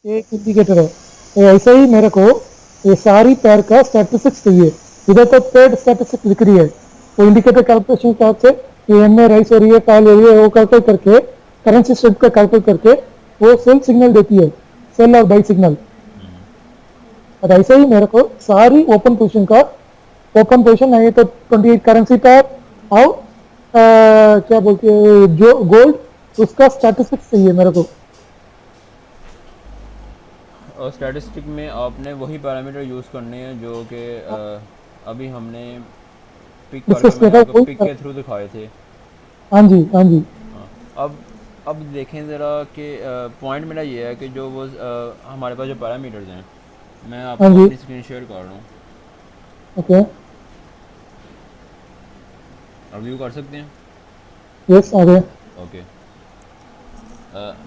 एक इंडिकेटर है। तो ऐसे ही मेरे को ये सारी पेयर का स्टैटिस्टिक्स चाहिए। इधर तो पेड स्टैटिस्टिक्स दिख रही है, वो इंडिकेटर कैलकुलेशन के साथ से ये एम ए राइस हो रही है, फॉल हो रही है, वो कैलकुलेट करके करेंसी स्ट्रेंथ का कैलकुलेट करके वो सेल सिग्नल देती है, सेल और बाई सिग्नल। और ऐसे ही मेरे को सारी ओपन पोजिशन का, ओपन पोजिशन नहीं तो 28 करेंसी पेयर और क्या बोलते हैं जो गोल्ड, उसका स्टैटिस्टिक्स चाहिए मेरे को। और स्टैटिस्टिक में आपने वही पैरामीटर यूज़ करने हैं जो कि अभी हमने पिक करके डिस्कस किया मैंने था आपको पिक कोई। के थ्रू दिखाए थे। हाँ जी, हाँ जी। हाँ। अब देखें ज़रा कि पॉइंट मेरा ये है कि जो वो हमारे पास जो पैरामीटर्स हैं, मैं हाँ आपको जी। अपनी स्क्रीन शेयर कर रहा हूँ। ओके। अब व्यू कर सकते हैं। यस, आ गए। ओके।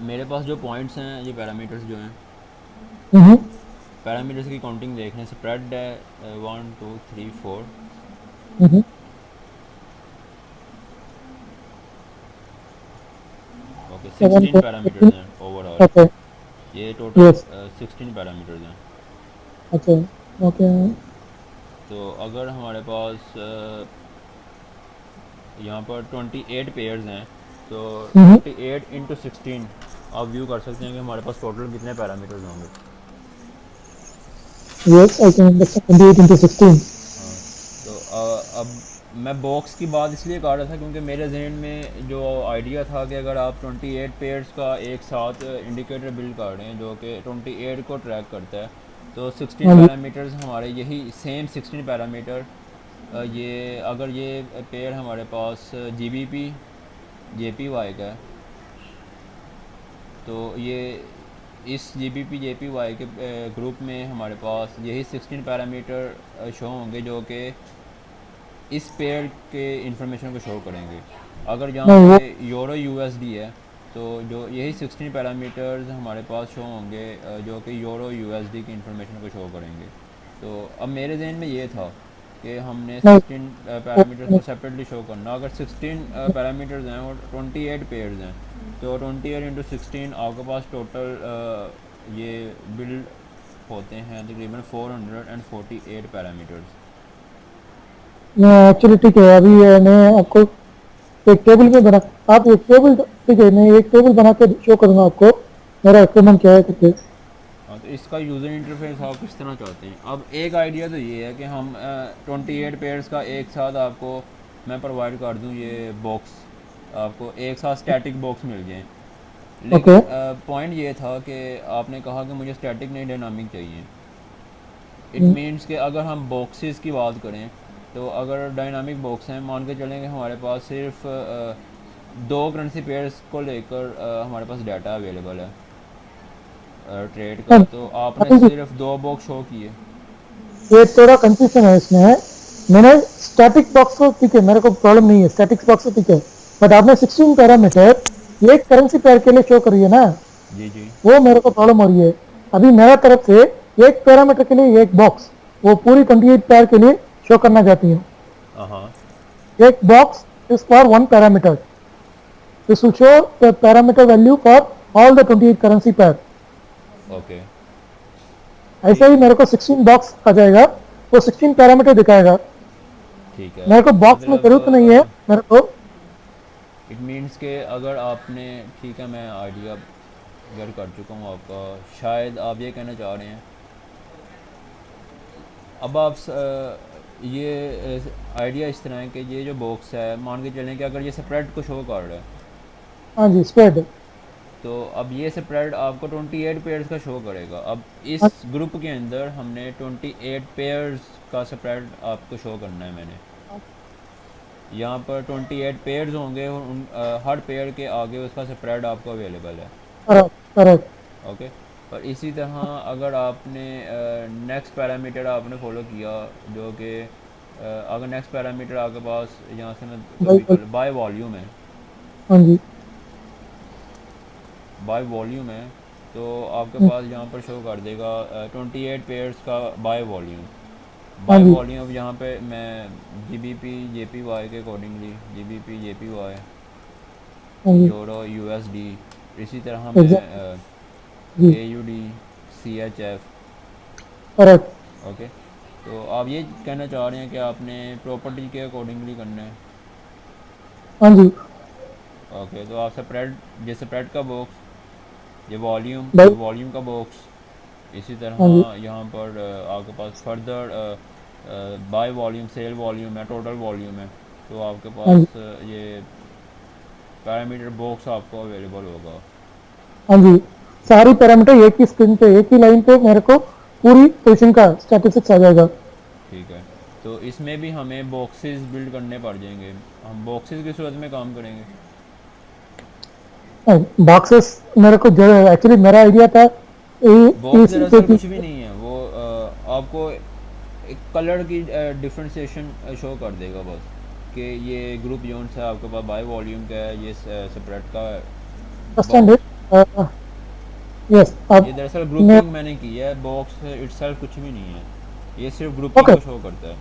मेरे पास जो पॉइंट्स हैं, ये पैरामीटर्स जो हैं, हम्म। पैरामीटर्स की काउंटिंग देखने स्प्रेड है 1 2 3 4। हम्म। ओके, सेवन 16 को। पैरामीटर्स हैं ओवरऑल। ओके। ये टोटल यस। 16 पैरामीटर्स हैं। अच्छा। ओके। तो अगर हमारे पास यहाँ पर 28 पेयर्स हैं, तो हम्म। 28 इंटू 16 आप व्यू कर सकते हैं कि हमारे पास टोटल कितने पैरामीटर्स होंगे। Yes, I can understand 28 into 16। हाँ। तो अब मैं बॉक्स की बात इसलिए कर रहा था क्योंकि मेरे जहन में जो आइडिया था कि अगर आप 28 पेयर्स का एक साथ इंडिकेटर बिल्ड कर रहे हैं जो कि 28 को ट्रैक करता है, तो 16 हाँ जी। पैरामीटर्स हमारे यही सेम 16 पैरामीटर, ये अगर ये पेयर हमारे पास G B P J P Y का है, तो ये इस G B P J P Y के ग्रुप में हमारे पास यही 16 पैरामीटर शो होंगे जो कि इस पेयर के इंफॉर्मेशन को शो करेंगे। अगर यहाँ नहीं पे वो। यूरो यूएसडी है, तो जो यही 16 पैरामीटर्स हमारे पास शो होंगे जो कि यूरो यूएसडी की इंफॉर्मेशन को शो करेंगे। तो अब मेरे जहन में ये था कि हमने नहीं 16 पैरामीटर्स को सेपरेटली शो करना। अगर 16 पैरामीटर्स हैं और 28 पेयर्स हैं, तो 28 इंटू 16 आपके पास टोटल ये बिल्ड होते हैं तकरीबन 448 पैरामीटर्स। एक्चुअली ठीक है, अभी मैं आपको एक टेबल में बना, आप एक टेबल, ठीक है, मैं एक टेबल बना के शो करूंगा आपको मेरा एक्सपेरिमेंट क्या है करके। हाँ, तो इसका यूज़र इंटरफेस आप किस तरह चाहते हैं? अब एक आइडिया तो ये है कि हम 28 पेयर्स का एक साथ आपको मैं प्रोवाइड कर दूं, ये बॉक्स आपको एक साथ स्टैटिक बॉक्स मिल जाए। ओके। लेकिन पॉइंट ये था कि आपने कहा कि मुझे स्टैटिक नहीं डायनामिक चाहिए। इट मीन्स कि अगर हम बॉक्सेस की बात करें, तो अगर डायनामिक बॉक्स हैं, मान के चलें कि हमारे पास सिर्फ दो करेंसी पेयर्स को लेकर हमारे पास डाटा अवेलेबल है ट्रेड का, तो आपने अभी सिर्फ दो बॉक्स शो किए। ये थोड़ा कंफ्यूजन है इसमें। मैंने स्टैटिक बॉक्स को, ठीक है, मेरे को प्रॉब्लम नहीं है स्टैटिक बॉक्स को, ठीक है, बट आपने 16 पैरामीटर एक करेंसी पेयर के लिए शो करी है ना, जी जी। वो मेरे को प्रॉब्लम हो रही है। अभी मेरा तरफ से एक पैरामीटर के लिए एक बॉक्स, वो पूरी 28 पैर के लिए शो करना चाहती हूँ। हाँ। एक box is for one parameter, this will show the parameter value for all the 28 currency पैर। ओके। ऐसे ठीक ही मेरे को 16 बॉक्स आ जाएगा, वो 16 पैरामीटर दिखाएगा। ठीक है। मेरे को बॉक्स में मतलब जरूरत नहीं है मेरे को। इट मीन्स के अगर आपने, ठीक है, मैं आइडिया गेट कर चुका हूँ आपका, शायद आप ये कहना चाह रहे हैं। अब आप ये आइडिया इस तरह है कि ये जो बॉक्स है, मान के चलें कि अगर ये स्प्रेड को शो कर रहा है, हाँ जी, स्प्रेड। तो अब ये स्प्रेड आपको 28 पेयर्स का शो करेगा। अब इस हाँ। ग्रुप के अंदर हमने 28 पेयर्स का स्प्रेड आपको शो करना है। मैंने यहाँ पर 28 पेयर्स होंगे और हर पेयर के आगे उसका स्प्रेड आपको अवेलेबल है। Correct, correct. ओके। और इसी तरह अगर आपने नेक्स्ट पैरामीटर आपने फॉलो किया जो कि अगर नेक्स्ट पैरामीटर आपके पास यहाँ से मैं भाई कभी बोल। कर बाय वॉल्यूम है, हाँ जी। बाय वॉल्यूम है, तो आपके हम्म। पास यहाँ पर शो कर देगा 28 पेयर्स का बाय वॉल्यूम। हाँ बाय जी। वॉल्यूम यहाँ पे मैं G B P J P Y के accordingly G B P J P Y, हाँ जी। यूरो यू एस डी, इसी तरह मैं एग्जैक्ट। जी। A U D, CHF। Correct. Okay, तो आप ये कहना चाह रहे हैं कि आपने प्रॉपर्टी के अकॉर्डिंगली करना है। हाँ जी ओके, तो आप सेपरेट, जैसे सेपरेट का बॉक्स, ये वॉल्यूम, भाई। ये वॉल्यूम का बॉक्स, इसी हाँ जी तरह यहाँ पर आपके पास further buy volume, sell volume है, टोटल वॉल्यूम है। तो आपके हाँ जी पास ये पैरामीटर बॉक्स आपको अवेलेबल होगा। हाँ जी, सारी पैरामीटर एक ही स्क्रीन पे, एक ही लाइन पे मेरे को पूरी पोजीशन का स्टैटिस्टिक्स आ जाएगा। ठीक है, तो इसमें भी हमें बॉक्सेस बिल्ड करने पड़ जाएंगे। हम बॉक्सेस की सूरत में काम करेंगे। बॉक्सेस मेरे को एक्चुअली मेरा आइडिया था बॉक्स इस दरअसल कुछ भी नहीं है, वो आपको एक कलर की डिफ्रेंशिएशन शो कर देगा बस, कि ये ग्रुप जोन है आपके पास, बाय वॉल्यूम का है, ये सेपरेट का है बॉक्स। स्टैंडर्ड। यस ये अब दरअसल मैं ग्रुपिंग मैंने की है, बॉक्स इटसेल्फ कुछ भी नहीं है, ये सिर्फ ग्रुपिंग ओके को शो करता है।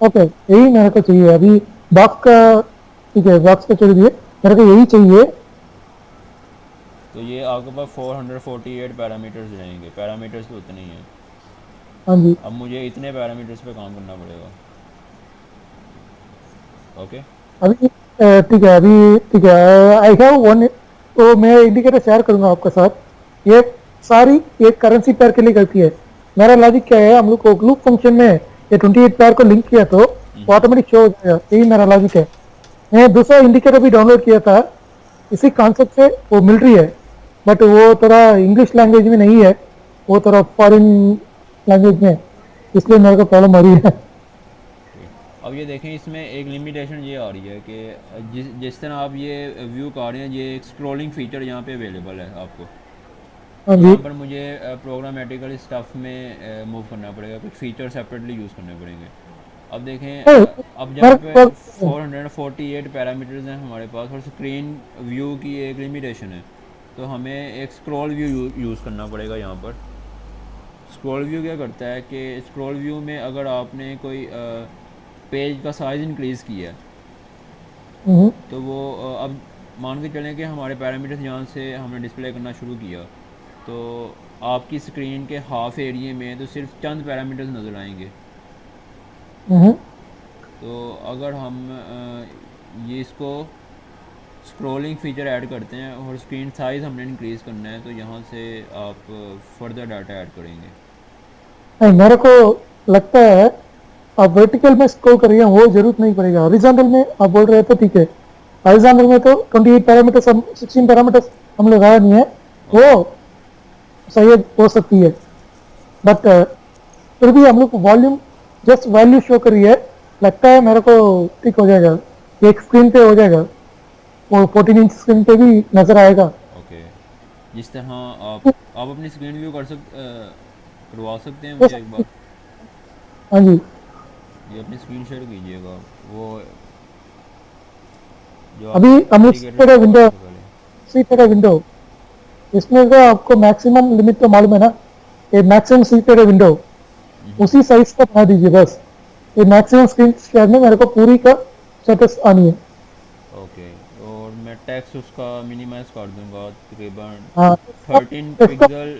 ओके यही मेरे को चाहिए अभी बॉक्स का। ठीक है, बॉक्स का छोड़ दिए, मेरे को यही चाहिए। तो ये आपके पास 448 पैरामीटर्स रहेंगे, पैरामीटर्स तो उतने ही हैं। हाँ जी अब मुझे इतने पैरामीटर्स पे काम करना पड़ेगा। ओके, अभी ठीक है, अभी ठीक है। आई हैव वन, तो मैं इंडिकेटर शेयर करूंगा आपके साथ। ये सारी एक करेंसी पेयर के लिए गलती है। मेरा लॉजिक क्या है, हम लोग को ग्रुप फंक्शन में ये 28 पेयर को लिंक किया तो ऑटोमेटिक शो हो जाएगा, यही मेरा लॉजिक है। मैं दूसरा इंडिकेटर भी डाउनलोड किया था इसी कॉन्सेप्ट से, वो मिलिट्री है, बट वो थोड़ा इंग्लिश लैंग्वेज में नहीं है, वो थोड़ा फॉरेन लैंग्वेज में, इसलिए मेरे को प्रॉब्लम आ रही है। अब ये देखें, इसमें एक लिमिटेशन ये आ रही है कि जिस तरह आप ये व्यू कर रहे हैं, ये एक स्क्रॉलिंग फीचर यहाँ पे अवेलेबल है आपको। हाँ जी यहाँ पर मुझे प्रोग्रामेटिकल स्टफ में मूव करना पड़ेगा, कुछ फीचर सेपरेटली यूज़ करने पड़ेंगे। अब देखें, अब जहाँ पे 448 पैरामीटर्स हैं हमारे पास और स्क्रीन व्यू की एक लिमिटेशन है, तो हमें एक स्क्रॉल व्यू यूज़ करना पड़ेगा यहाँ पर। स्क्रॉल व्यू क्या करता है कि स्क्रॉल व्यू में अगर आपने कोई पेज का साइज़ इंक्रीज़ किया है, हम्म, तो वो अब मान के चलें कि हमारे पैरामीटर्स यहाँ से हमने डिस्प्ले करना शुरू किया, तो आपकी स्क्रीन के हाफ एरिए में तो सिर्फ चंद पैरामीटर्स नज़र आएंगे। हम्म, तो अगर हम ये इसको स्क्रॉलिंग फीचर ऐड करते हैं और स्क्रीन साइज़ हमने इंक्रीज़ करना है, तो यहाँ से आप फर्दर डाटा ऐड करेंगे। नहीं, मेरे को लगता है आप वर्टिकल में स्क्रॉल कर रही हैं वो जरूरत नहीं पड़ेगा। हॉरिजॉन्टल में आप बोल रहे हैं तो ठीक है, हॉरिजॉन्टल में तो 28 पैरामीटर्स, 16 पैरामीटर्स हम लगाया नहीं है, वो सही हो सकती है। बट फिर भी हम लोग वॉल्यूम जस्ट वैल्यू शो कर रही है, लगता है मेरे को ठीक हो जाएगा, एक स्क्रीन पे हो जाएगा, वो 14 इंच स्क्रीन पे भी नजर आएगा। ओके, जिस तरह आप अपनी स्क्रीन व्यू करवा सकते हैं मुझे एक बार। हाँ जी ये अपनी स्क्रीन शेयर कीजिएगा, वो जो अभी आपने हम लोग इंडिकेटर शो विंडो, करने से पहले। सीटेड विंडो, इसमें तो आपको मैक्सिमम लिमिट तो मालूम है ना, ये मैक्सिमम सीटेड विंडो उसी साइज का बना दीजिए बस। ये मैक्सिमम स्क्रीन शेयर में मेरे को पूरी का स्टेटस आनी है। ओके, और मैं टेक्स्ट उसका मिनिमाइज कर दूंगा, तकरीबन हाँ 13 इसका, पिक्सल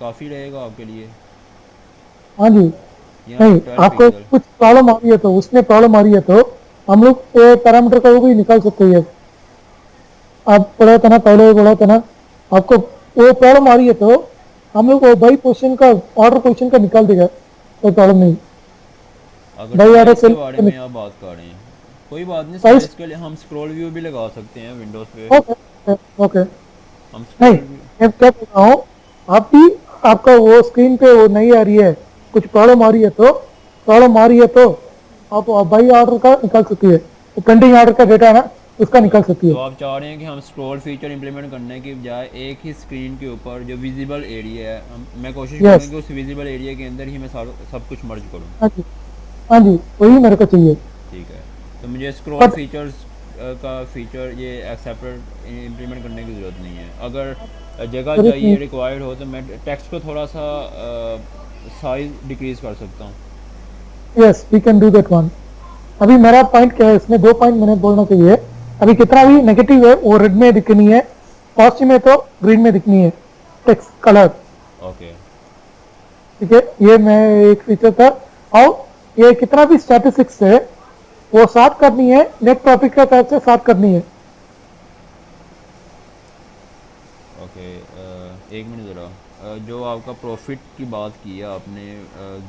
काफ़ी रहेगा आपके लिए, हाँ जी। या नहीं, 12 आपको पिक्सल। कुछ प्रॉब्लम आ रही है तो, उसमें प्रॉब्लम आ रही है तो हम लोग ये पैरामीटर का वो भी निकाल सकते हैं। आप पढ़ा था ना, पहले बोला था ना आपको, वो प्रॉब्लम आ रही है तो हम लोग वो बाई पोजीशन का, ऑर्डर पोजीशन का निकाल देगा, कोई प्रॉब्लम नहीं। अगर बाई ऑर्डर साइज़ के सेल, बारे में आप बात कर रहे हैं, कोई बात नहीं, साइज, साइज़ के लिए हम स्क्रॉल व्यू भी लगा सकते हैं विंडोज़ पे। Okay okay. हम नहीं, स्क्रॉल व्यू, मैं क्या बोल रहा हूँ, आप भी आपका वो स्क्रीन पे वो नहीं आ रही है, कुछ प्रॉब्लम आ रही है तो, प्रॉब्लम आ रही है तो आप बाई ऑर्डर का निकाल सकती है, तो पेंडिंग ऑर्डर का डेटा है ना, उसका निकाल सकती तो है। आप चाह रहे हैं कि हम स्क्रॉल फीचर इंप्लीमेंट करने की बजाय एक ही स्क्रीन के ऊपर जो विजिबल एरिया है, मैं कोशिश करूँगा यस, कि उस विजिबल एरिया के अंदर ही मैं सब कुछ मर्ज करूँ। हाँ जी हाँ जी, वही मेरे को चाहिए। ठीक है, तो मुझे स्क्रॉल बट फीचर्स का फीचर ये सेपरेट इंप्लीमेंट करने की ज़रूरत नहीं है। अगर जगह जरूरत चाहिए, नहीं। रिक्वायर्ड हो, तो मैं टेक्स्ट को थोड़ा सा साइज डिक्रीज़ कर सकता हूँ। Yes we can do that one. अभी मेरा पॉइंट क्या है इसमें, दो पॉइंट मैंने बोलना चाहिए। अभी कितना भी नेगेटिव है वो रेड में दिखनी है, पॉजिटिव में तो ग्रीन में दिखनी है, टेक्स्ट कलर। ओके, ठीक है, ये मैं एक फीचर था। और ये कितना भी स्टैटिस्टिक्स है वो साथ करनी है, नेट प्रॉफिट का तरफ से साथ करनी है। ओके, एक मिनट ज़रा, जो आपका प्रॉफिट की बात की है आपने,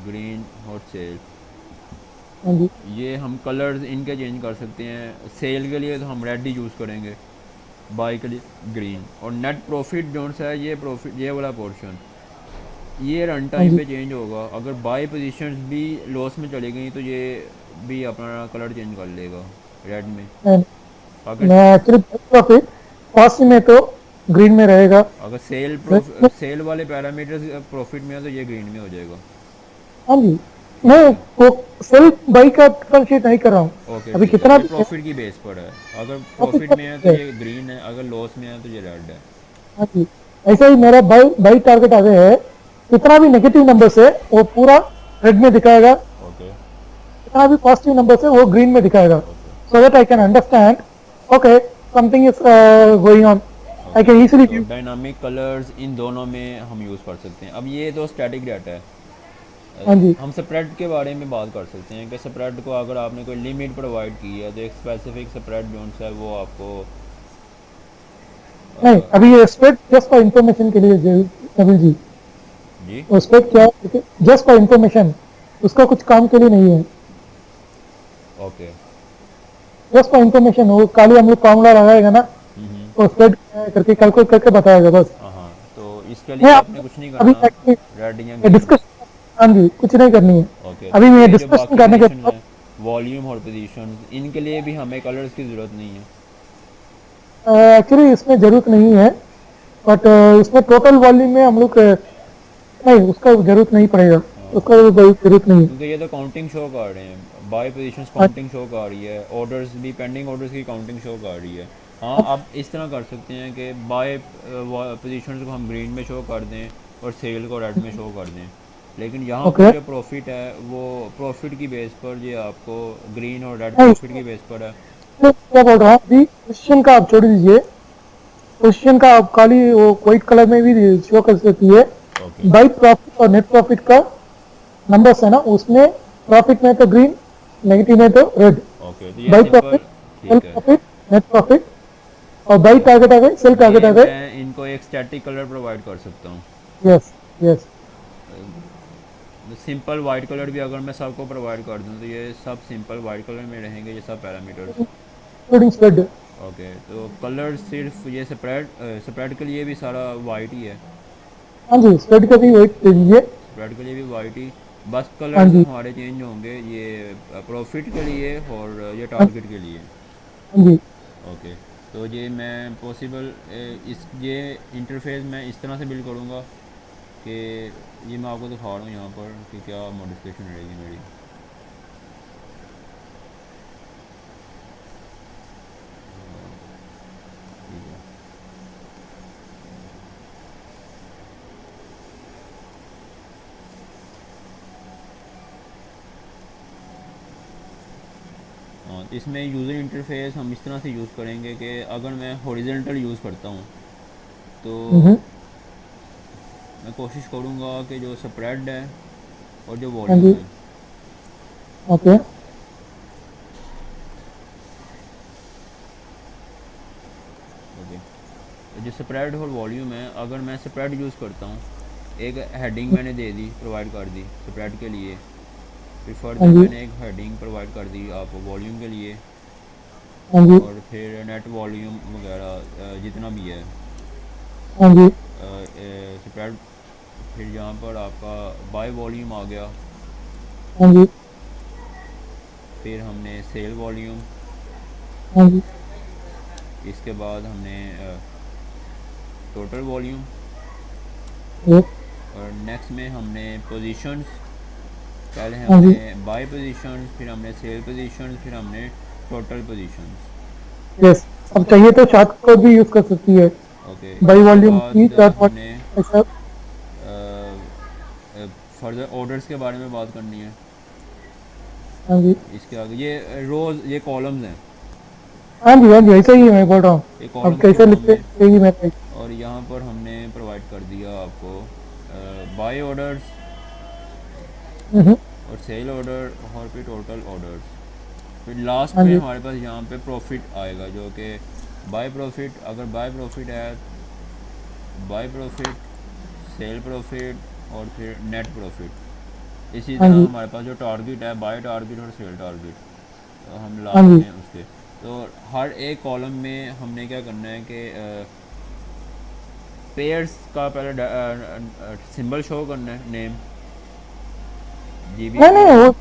ग्रीन और सेल, हाँ जी, ये हम कलर्स इनके चेंज कर सकते हैं। सेल के लिए तो हम रेड ही यूज़ करेंगे, बाई के लिए ग्रीन। और नेट प्रॉफिट जो सा है, ये प्रॉफिट, ये वाला पोर्शन, ये रन हाँ टाइम जी। पे चेंज होगा। अगर बाई पोजीशंस भी लॉस में चली गई तो ये भी अपना कलर चेंज कर लेगा रेड में। मैं अगर मैं एक्चुअली प्रॉफिट कॉस्ट में तो ग्रीन में रहेगा। अगर सेल वाले पैरामीटर्स प्रॉफिट में है तो ये ग्रीन में हो जाएगा। हाँ जी, मैं ओके वो सेल्फ बाई का डिफरेंशिएट नहीं कर रहा हूँ। ओके, अभी ठीक है, कितना ये भी प्रॉफिट की बेस पर है। अगर प्रॉफिट प्रॉफिट में है तो है। ये ग्रीन है, अगर लॉस में है तो ये रेड है। हाँ जी, ऐसा ही मेरा बाई बाई टारगेट आ गया है। कितना भी नेगेटिव नंबर्स है वो पूरा रेड में दिखाएगा, ओके कितना भी पॉजिटिव नंबर्स है वो ग्रीन में दिखाएगा। Okay so that I can understand okay something is going on, I okay. Can easily तो गिव। डायनामिक कलर्स इन दोनों में हम यूज़ कर सकते हैं। अब ये तो स्टैटिक डाटा है। हाँ जी, हम स्प्रेड के बारे में बात कर सकते हैं कि स्प्रेड को अगर आपने कोई लिमिट प्रोवाइड की है तो एक स्पेसिफिक स्प्रेड जोन है वो आपको नहीं अभी ये स्प्रेड जस्ट फॉर इंफॉर्मेशन के लिए कपिल जी, जी वो स्प्रेड क्या है जस्ट फॉर इंफॉर्मेशन, उसका कुछ काम के लिए नहीं है। ओके। जस्ट फॉर इंफॉर्मेशन, वो खाली हम लोग फॉर्मूला लगाएगा ना, वो स्प्रेड करके कैलकुलेट करके बताएगा बस। हाँ, तो इसके लिए मैं आपने कुछ नहीं अभी करना, रेड या एक्चुअली ग्रीन। डिस्कशन, हाँ जी, कुछ नहीं करनी है। ओके, अभी तो मैं ये जो डिस्कशन बाकी करने के पोजीशन बाद है, वॉल्यूम और पोजीशन, इनके लिए भी हमें कलर्स की ज़रूरत नहीं है। एक्चुअली इसमें जरूरत नहीं है, बट इसमें टोटल वॉल्यूम में हम लोग नहीं, उसका जरूरत नहीं पड़ेगा, उसका जरूरत नहीं है। क्योंकि ये तो काउंटिंग शो कर रहे हैं, बाय पोजीशंस हाँ काउंटिंग शो कर रही है, ऑर्डर्स भी, पेंडिंग ऑर्डर्स की काउंटिंग शो कर रही है। हाँ, आप इस तरह कर सकते हैं कि बाय पोजीशंस को हम ग्रीन में शो कर दें और सेल को रेड में शो कर दें। लेकिन यहाँ ओके, पर जो प्रॉफिट है वो प्रॉफिट की बेस पर, ये आपको ग्रीन और रेड नहीं प्रॉफिट इसमें की बेस पर है। मैं क्या बोल रहा हूँ अभी, पोजिशन का आप छोड़ दीजिए, पोजिशन का आप खाली वो व्हाइट कलर में भी शो कर सकती है। ओके बाई प्रॉफिट और नेट प्रॉफिट का नंबर्स है ना, उसमें प्रॉफिट में तो ग्रीन, नेगेटिव में तो रेड। ओके, तो ये बाई सिंपल, प्रॉफिट, सेल ठीक है। प्रॉफिट, नेट प्रॉफिट, और बाई टारगेट आ गए, सेल टारगेट ये आ गए। मैं इनको एक स्टैटिक कलर प्रोवाइड कर सकता हूँ। Yes yes, simple white colour भी अगर मैं सबको प्रोवाइड कर दूं तो ये सब सिंपल वाइट कलर में रहेंगे, ये सब पैरामीटर्स। Including spread. ओके, तो कलर सिर्फ ये स्प्रेड के लिए भी सारा वाइट ही है। हाँ जी, स्प्रेड का भी वेट दे दीजिए। स्प्रेड के लिए भी वाइट ही, बस हाँ कलर्स जी, हमारे चेंज होंगे, ये प्रॉफिट के लिए और ये हाँ टारगेट के लिए। जी, ओके, तो ये मैं पॉसिबल इस ये इंटरफेस मैं इस तरह से बिल्ड करूँगा कि ये मैं आपको दिखा रहा हूँ यहाँ पर कि क्या मॉडिफिकेशन रहेगी मेरी। ठीक है, हाँ, तो इसमें यूज़र इंटरफेस हम इस तरह से यूज़ करेंगे कि अगर मैं हॉरिजेंटल यूज़ करता हूँ तो मैं कोशिश करूँगा कि जो स्प्रेड है और जो हाँ वॉल्यूम जी, है, ओके, ओके, तो जो स्प्रेड और वॉल्यूम है, अगर मैं स्प्रेड यूज़ करता हूँ, एक हेडिंग मैंने दे दी, प्रोवाइड कर दी स्प्रेड के लिए, फिर हाँ फर्दर जी, मैंने एक हेडिंग प्रोवाइड कर दी आपको वॉल्यूम के लिए, हाँ जी, और फिर नेट वॉल्यूम वगैरह जितना भी है हाँ जी, स्प्रेड। फिर यहाँ पर आपका बाय वॉल्यूम आ गया, हाँ जी, फिर हमने सेल वॉल्यूम, हाँ जी, इसके बाद हमने टोटल वॉल्यूम, यस, और नेक्स्ट में हमने पोजीशंस, पहले हाँ जी, हमने बाय पोजीशंस, फिर हमने सेल पोजीशंस, फिर हमने टोटल पोजीशंस। यस। अब चाहिए तो चार्ट को भी यूज कर सकती है, ओके, बाई इसके वॉल्यूम की बाद चार्ट हमने ऐसा। फर्दर ऑर्डर्स के बारे में बात करनी है। हाँ जी, इसके आगे ये रोज़, ये कॉलम्स हैं, हाँ जी, हाँ जी, ऐसा ही मैं बोल रहा हूँ। ये अब कॉलम्स के कैसे नाम लिखते हैं। हैं यही मैं। और यहाँ पर हमने प्रोवाइड कर दिया आपको बाय ऑर्डर्स, और सेल ऑर्डर और फिर टोटल ऑर्डर्स, फिर लास्ट हाँ में जी। हमारे पास यहाँ पे प्रॉफिट आएगा जो कि बाय प्रॉफिट, अगर बाय प्रॉफिट है बाय प्रॉफिट, सेल प्रॉफिट और फिर नेट प्रॉफिट। इसी हाँ तरह जी। हमारे पास जो टारगेट है बाय टारगेट और सेल टारगेट, तो हम हाँ लास्ट जी। में उसके, तो हर एक कॉलम में हमने क्या करना है कि पेयर्स का पहले सिंबल शो करना है, नेम जी बी नहीं पी नहीं, वो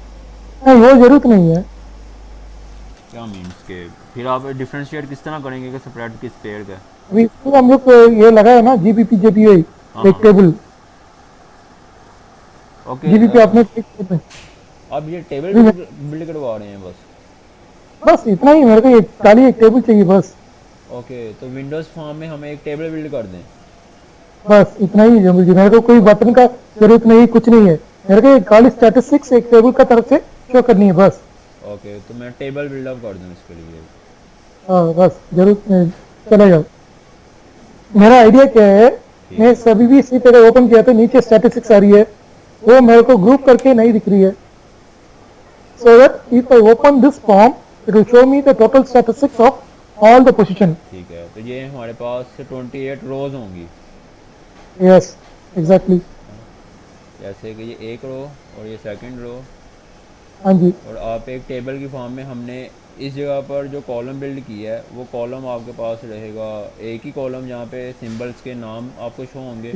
नहीं, वो जरूरत नहीं है। क्या मीन्स के फिर आप डिफ्रेंशिएट किस तरह करेंगे कि सेपरेट किस पेयर का है? अभी तो हम लोग ये लगा है ना जीबीपी जेपीआई, हाँ एक हाँ, टेबल। ओके। जीबीपी आपने click करना है। आप ये टेबल अभी बिल्ड बिल्ड करवा रहे हैं बस? बस इतना ही, मेरे को एक खाली एक टेबल चाहिए बस। ओके, तो विंडोज़ फॉर्म में हमें एक टेबल बिल्ड कर दें। बस इतना ही है मुझे, मेरे को कोई बटन का जरूरत नहीं, कुछ नहीं है। मेरे को एक खाली स्टैटिस्टिक्स एक टेबल का तरफ से शो करनी है बस। ओके, तो मैं टेबल बिल्डअप कर दूँ इसके लिए? हाँ बस, जरूरत नहीं, चलेगा। मेरा आइडिया क्या है, ठीक मैं है। सभी भी इसी तरह ओपन किया तो नीचे स्टैटिस्टिक्स आ रही है, वो मेरे को ग्रुप करके नहीं दिख रही है। So that if I open this form it will show me the total statistics of all the position. ठीक है, तो ये हमारे पास 28 रोज़ होंगी। Yes, exactly. हाँ, जैसे कि ये एक रो और ये सेकंड रो, हाँ जी। और आप एक टेबल की फॉर्म में हमने इस जगह पर जो कॉलम बिल्ड किया है वो कॉलम आपके पास रहेगा, एक ही कॉलम जहाँ पे सिंबल्स के नाम आपको शो होंगे,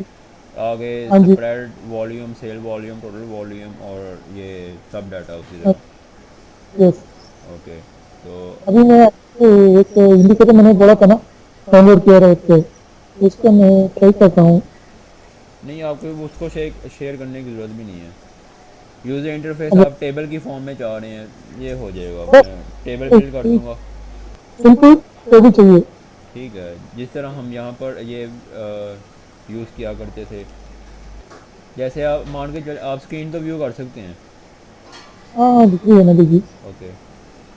आगे हाँ जी। Spread volume, sell volume, total volume और ये सब डाटा उसी जगह। यस। ओके, तो अभी मैं आपको एक इंडिकेटर मैंने बोला था ना, डाउनलोड किया रहा है, उसको मैं ट्राई करता हूँ। नहीं, आपको उसको शेयर करने की ज़रूरत भी नहीं है। यूज़र इंटरफेस अगर आप टेबल की फॉर्म में चाह रहे हैं, ये हो जाएगा, बस मैं टेबल एक बिल्ड कर दूंगा। सिंपल टेबल चाहिए। ठीक है, जिस तरह हम यहाँ पर ये यूज़ किया करते थे, जैसे आप मान के चल, आप स्क्रीन तो व्यू कर सकते हैं। हाँ दिख रही है ना, देखिए। ओके,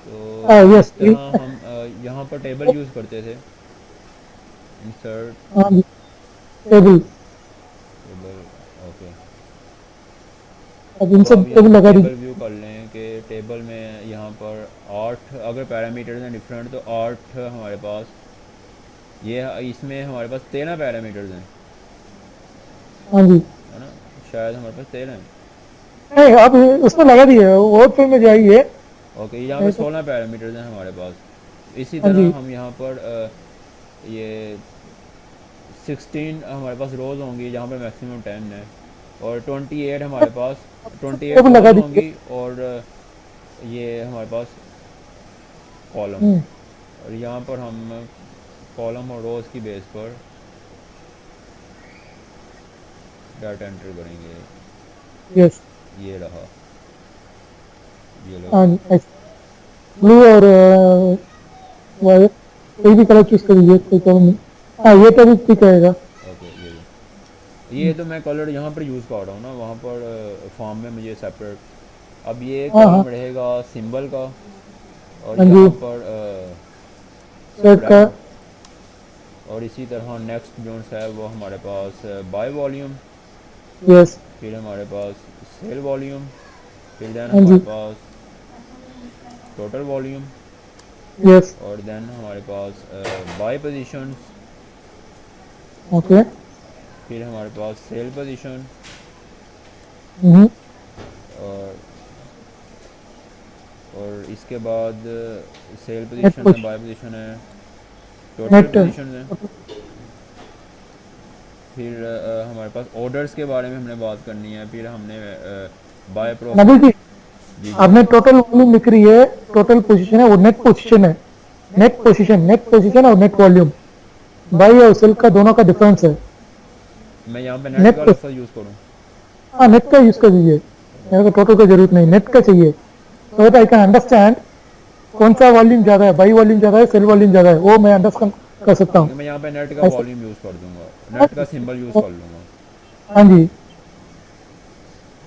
तो हाँ जिस यस। तरह हम यहाँ पर टेबल यूज़ करते थे, इंसर्ट हाँ जी, टेबल। टेबल। ओके, अब इन तो सब आप यहाँ टेबल पर लगा टेबल दीजिए। व्यू कर लें कि टेबल में यहाँ पर 8 अगर पैरामीटर्स हैं डिफरेंट, तो 8 हमारे पास, ये इसमें हमारे पास 13 पैरामीटर्स हैं, हाँ जी। है ना? शायद हमारे पास 13 हैं। नहीं, आप उसमें लगा दिए, वर्ड फाइल में जाइए। ओके, यहाँ पे नहीं तो 16 पैरामीटर्स हैं हमारे पास। इसी हाँ तरह जी। हम यहाँ पर ये 16 हमारे पास रोज़ होंगी जहाँ पर मैक्सिमम 10 है, और 28 हमारे पास 28 टेबल लगा रोज़ दीजिए। होंगी, और ये हमारे पास कॉलम, हम्म। और यहाँ पर हम कॉलम और रोज़ की बेस पर डाटा एंटर करेंगे। यस। ये रहा, ये लो। हाँ जी, ब्लू और वाइट, कोई भी कलर चूज कर दीजिए, कोई प्रॉब्लम नहीं। हाँ, ये टेबल ठीक रहेगा। ओके, ये तो मैं कलर यहाँ पर यूज़ कर रहा हूँ ना, वहाँ पर फॉर्म में मुझे सेपरेट। अब ये हाँ हाँ। कॉलम रहेगा सिंबल का, और हाँ जी, यहाँ पर शर्ट का। स्प्रेड, और इसी तरह नेक्स्ट जो है वो हमारे पास बाय वॉल्यूम, यस। फिर हमारे पास सेल वॉल्यूम, फिर देन हाँ हमारे जी। पास टोटल वॉल्यूम, यस। और देन हमारे पास बाय पोजीशंस, ओके। फिर हमारे पास सेल पोजीशन, हम्म। और इसके बाद सेल नेट पोजीशन है, पुश। बाय पोजीशन है, टोटल नेट। पोजीशन है। फिर हमारे पास ऑर्डर्स के बारे में हमने बात करनी है, फिर हमने बाय नबी प्रॉफिट। जी, जी जी। आपने टोटल वॉल्यूम लिख रही है, टोटल पोजीशन है, वो नेट पोजीशन है। नेट पोजीशन और नेट वॉल्यूम, बाई और सेल का दोनों का डिफरेंस है। मैं यहाँ पे नेट नेट। का लफ्ज़ यूज़ करूँ? हाँ, नेट का यूज कर दीजिए, मेरे को टोटल का जरूरत नहीं, नेट का चाहिए। So that I can understand कौन सा वॉल्यूम ज्यादा है, बाई वॉल्यूम ज्यादा है, सेल वॉल्यूम ज्यादा है, वो मैं अंडरस्टैंड कर सकता ठीक हूँ। है, मैं यहाँ पे नेट का ऐसा। वॉल्यूम यूज़ कर दूंगा, नेट का सिंबल यूज़ कर लूँगा। हाँ जी।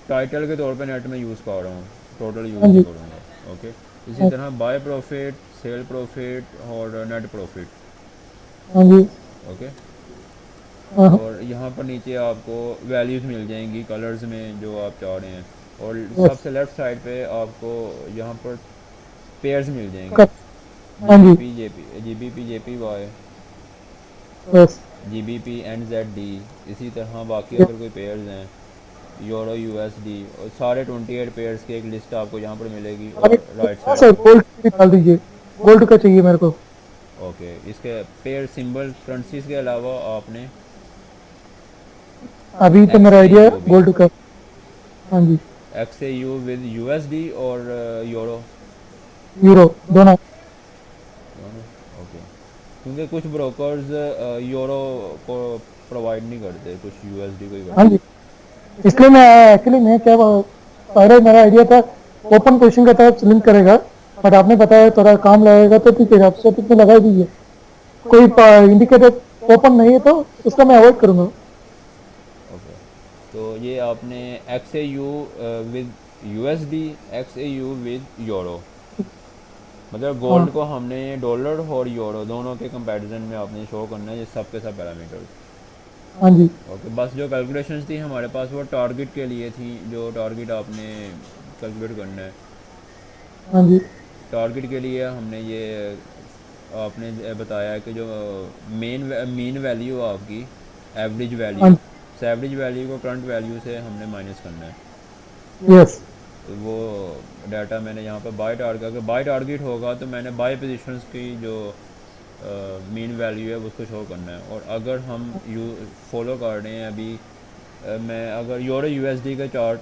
टाइटल के तौर पे नेट में यूज़ कर रहा हूँ, टोटल यूज़ हाँ नहीं जी। करूँगा। ओके, इसी तरह बाय प्रॉफिट, सेल प्रॉफिट और नेट प्रॉफिट। हाँ जी। ओके, हाँ और यहाँ पर नीचे आपको वैल्यूज़ मिल जाएंगी कलर्स में जो आप चाह रहे हैं। और यस सबसे लेफ्ट साइड पे आपको यहाँ पर पेयर्स मिल जाएंगे। कर हाँ जी G B P J P Y, yes G B P N Z D, इसी तरह बाकी यस अगर कोई पेयर्स हैं, यूरो यू एस डी, और सारे 28 पेयर्स की एक लिस्ट आपको यहाँ पर मिलेगी अभी और राइट थोड़ा साइड सा पे। गोल्ड भी डाल दीजिए गोल्ड का चाहिए मेरे को ओके, इसके पेयर सिंबल करेंसीज के अलावा आपने अभी तो एक्स मेरा ए आइडिया यू भी, गोल्ड का हाँ जी X A U with U S D और यूरो यूरो दोनों दोनों। ओके, क्योंकि कुछ ब्रोकर्स यूरो को प्रोवाइड नहीं करते, कुछ यू एस डी को ही हाँ करते जी इसलिए मैं एक्चुअली मैं क्या पहले मेरा आइडिया था ओपन पोजिशन का तरफ लिंक करेगा बट आपने बताया थोड़ा काम लगेगा तो ठीक है आप सेटिंग में लगा दीजिए कोई इंडिकेटर ओपन नहीं है तो उसका मैं अवॉइड करूंगा हैं। ओके, तो ये आपने x A U with U S D, x A U with euro, मतलब हाँ गोल्ड को हमने डॉलर और यूरो दोनों के कंपैरिजन में आपने शो करना है, ये सब के सब पैरामीटर्स। हाँ जी ओके, बस जो कैलकुलेशंस थी हमारे पास वो टारगेट के लिए थी, जो टारगेट आपने कैलकुलेट करना है। हाँ जी टारगेट के लिए हमने ये आपने बताया कि जो मीन वैल्यू आपकी एवरेज हाँ वैल्यू, एवरेज वैल्यू को करंट वैल्यू से हमने माइनस करना है। यस तो वो डाटा मैंने यहाँ पर बाय टारगेट, अगर बाय टारगेट होगा तो मैंने बाय पोजीशंस की जो मीन वैल्यू है उसको शो करना है। और अगर हम फॉलो कर रहे हैं अभी मैं अगर यूरो यूएसडी का चार्ट